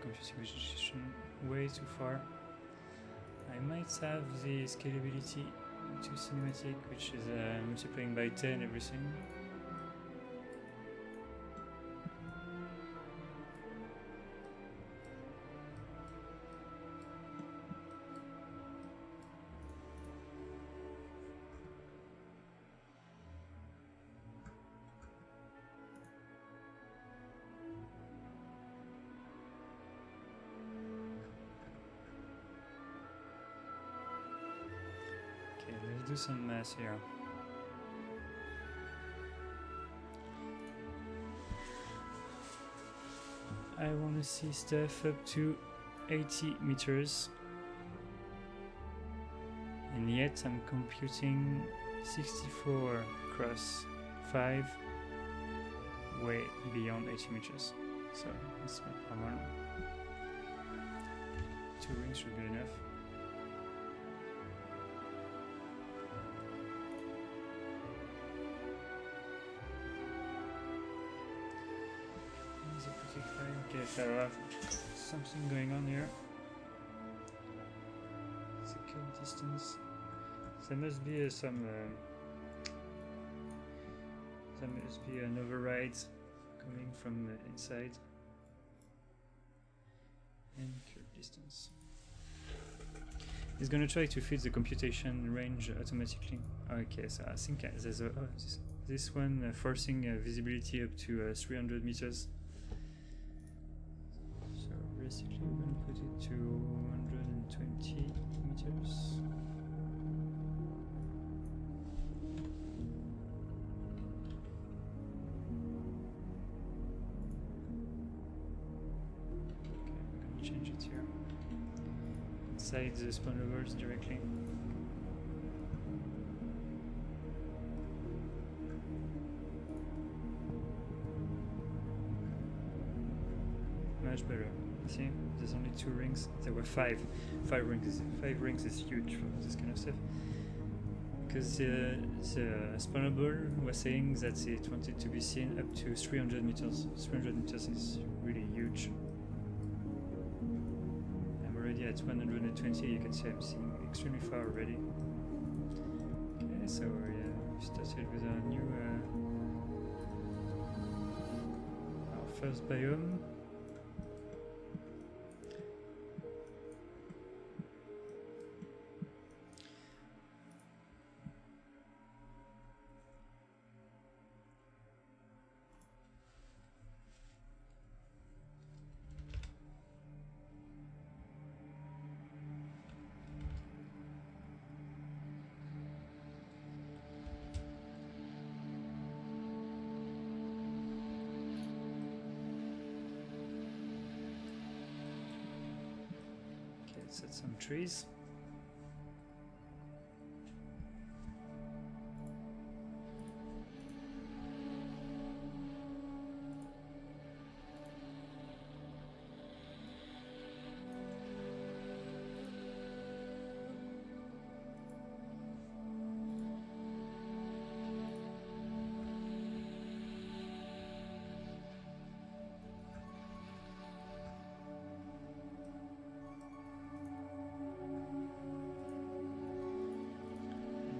Computing vegetation way too far. I might have the scalability to cinematic, which is multiplying by 10 everything. Let's do some math here. I want to see stuff up to 80 meters, and yet I'm computing 64 cross 5 way beyond 80 meters. So that's not normal. 2 rings should be enough. Okay, so I have something going on here. It's a kill distance. There must be there must be an override coming from inside. And kill distance. It's gonna try to fit the computation range automatically. Okay, so I think there's a this one forcing visibility up to 300 meters. Basically, we're going to put it to 120 meters. Okay, we're going to change it here. Inside the spawners directly. Much better. See, there's only 2 rings. There were 5. 5 rings. 5 rings is huge for this kind of stuff. Because the spawnable was saying that it wanted to be seen up to 300 meters. 300 meters is really huge. I'm already at 120. You can see I'm seeing extremely far already. Okay, so we started with our new our first biome. Set some trees.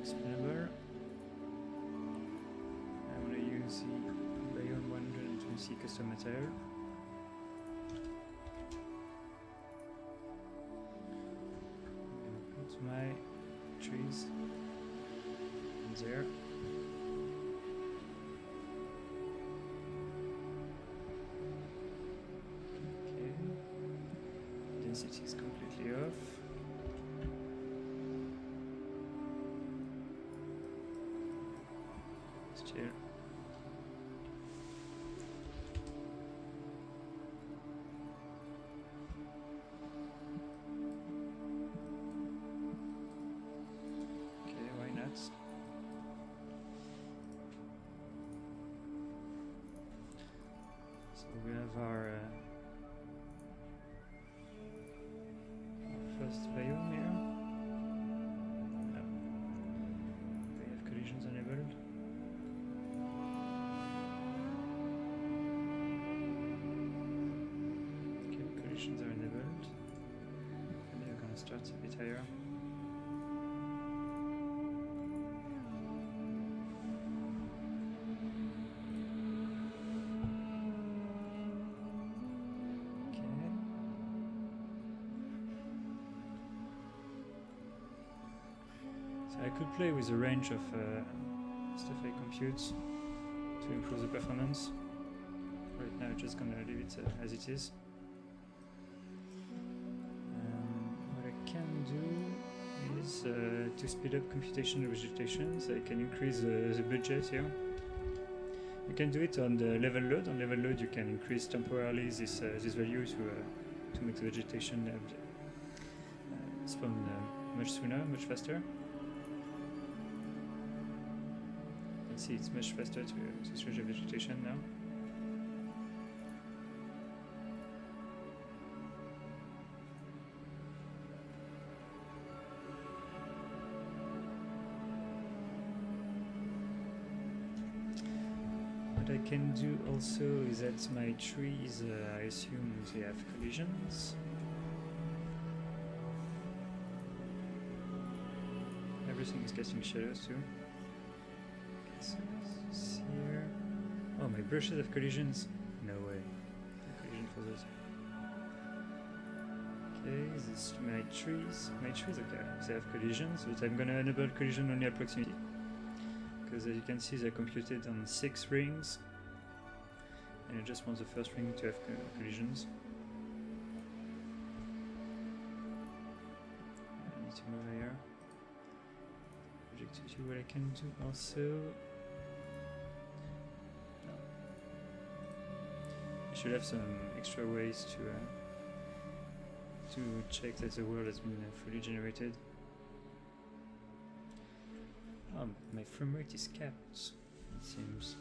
Expandable. I want to use the Biom 120 custom material. Put my trees in there. Okay. Density is completely off. Still. Okay, why not? So we have our first biome here. No. We have collisions enabled. Collisions are enabled, and they're gonna start a bit higher. Okay. So I could play with a range of stuff I compute to improve the performance. Right now, I'm just gonna leave it as it is. Do is to speed up computational vegetation, so I can increase the budget here. You can do it on the level load. On level load, you can increase temporarily this value to make the vegetation spawn much sooner, much faster. You can see it's much faster to switch the vegetation now. What I can do also is that my trees, I assume they have collisions. Everything is casting shadows too. Okay, so this here. Oh, my brushes have collisions? No way. No collision for those. Okay, this is my trees. My trees, okay, they have collisions, but I'm gonna enable collision only at proximity. Because as you can see, they're computed on 6 rings, and I just want the first ring to have collisions. I need to move here. Project 2, what I can do also. I should have some extra ways to check that the world has been fully generated. My frame rate is capped, it seems.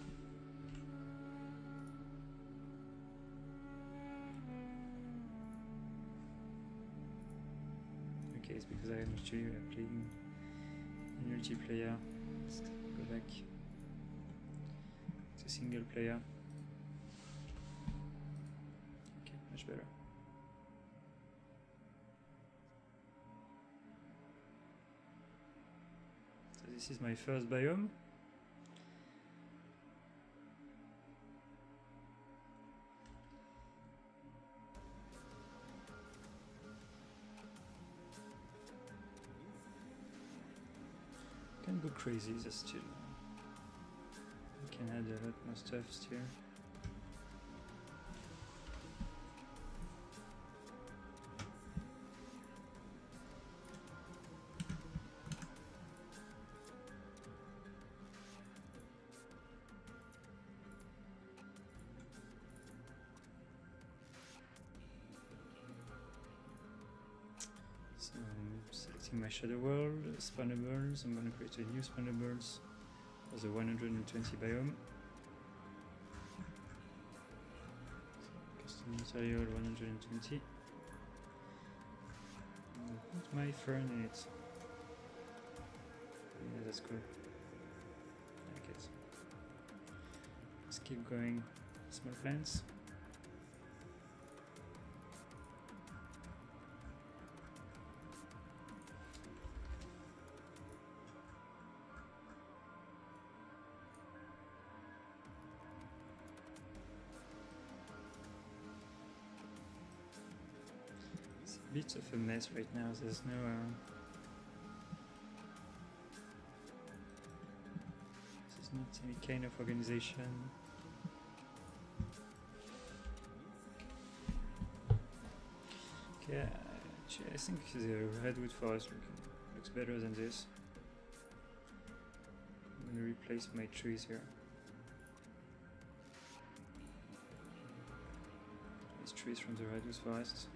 Okay, it's because I am actually playing in multiplayer. Let's go back to single player. Okay, much better. This is my first biome. Can go crazy, just still. I can add a lot more stuff still. So I'm selecting my shadow world, spawnables. I'm going to create a new spawnables for the 120 biome. Custom material 120. I'll put my fern in it. Yeah, that's cool. I like it. Let's keep going. Small plants. bit of a mess right now. There's no there's not any kind of organization. Okay, I think the Redwood Forest looks better than this. I'm gonna replace my trees here. These trees from the Redwood Forest.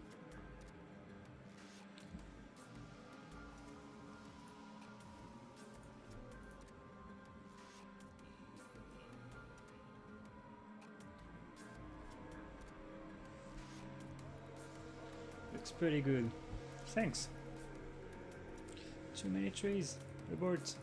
Looks pretty good. Thanks. Too many trees. Abort.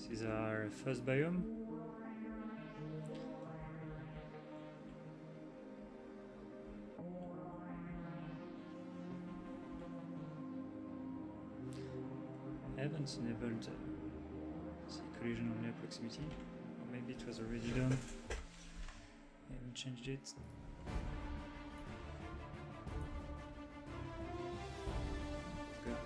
This is our first biome. I haven't enabled the collision on near proximity, or maybe it was already done. I haven't changed it. Good.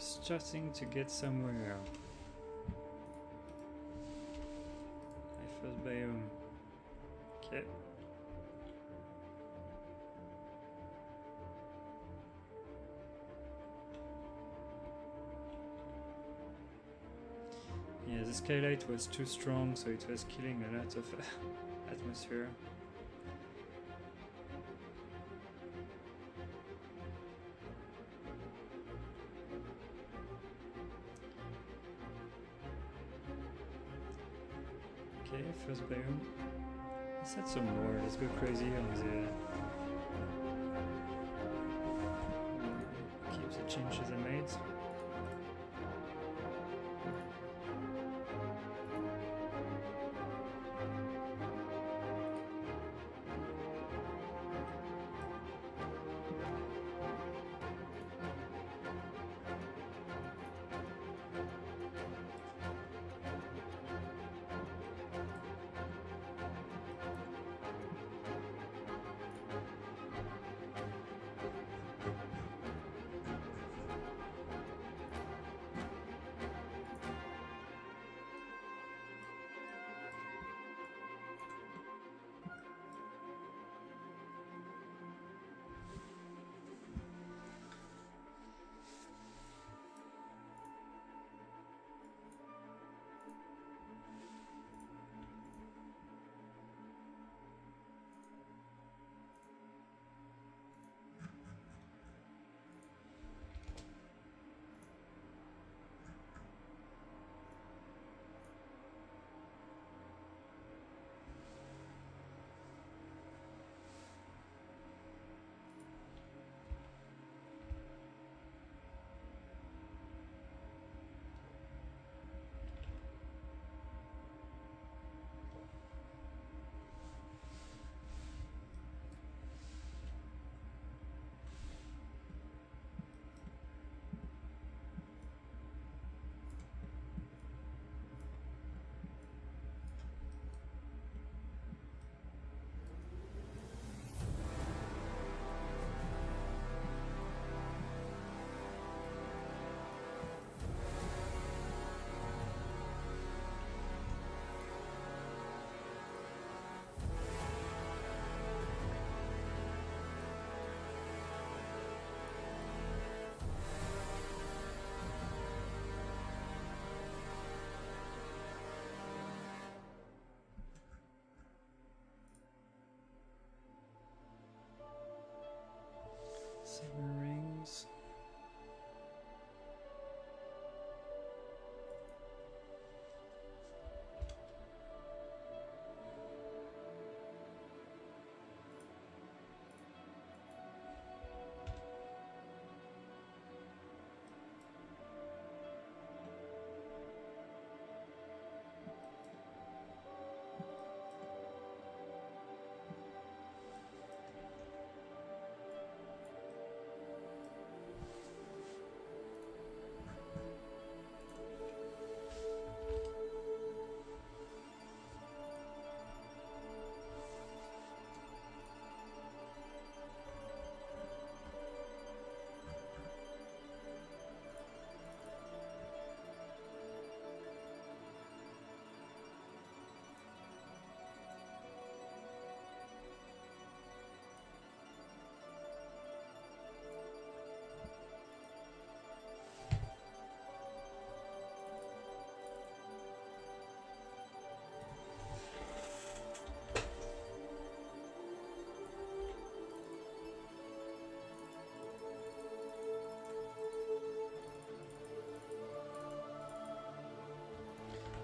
Starting to get somewhere. My first biome. Okay. Yeah, the skylight was too strong, so it was killing a lot of atmosphere. Okay, first biome. Let's add some more. Let's go crazy on the keep the changes I made.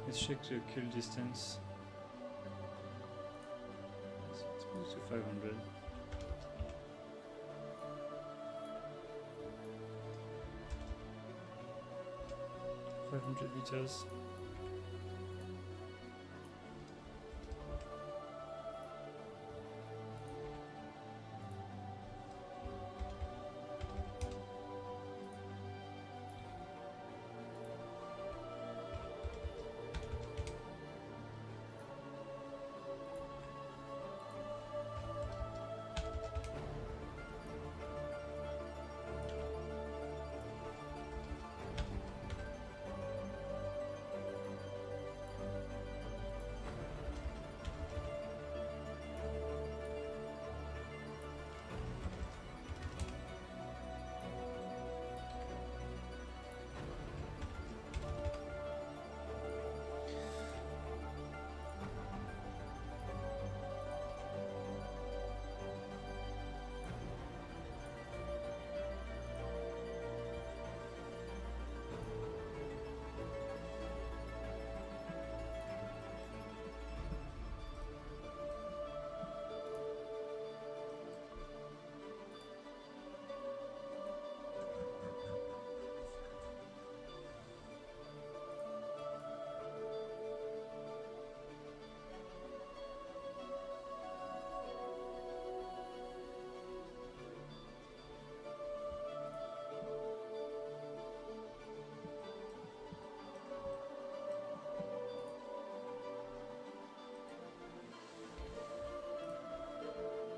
Let's check the kill distance. Let's move to 500. Meters.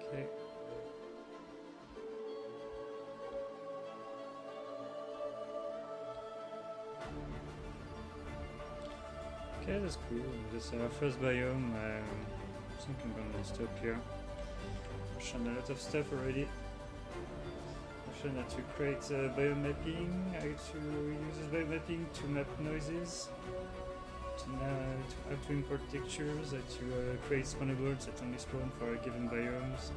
Okay. Okay, that's cool. This is our first biome. I think I'm gonna stop here. I've shown a lot of stuff already. I've shown how to create biome mapping, how to use this biome mapping to map noises, how to import textures, how to create spawnables that only spawn for given biomes.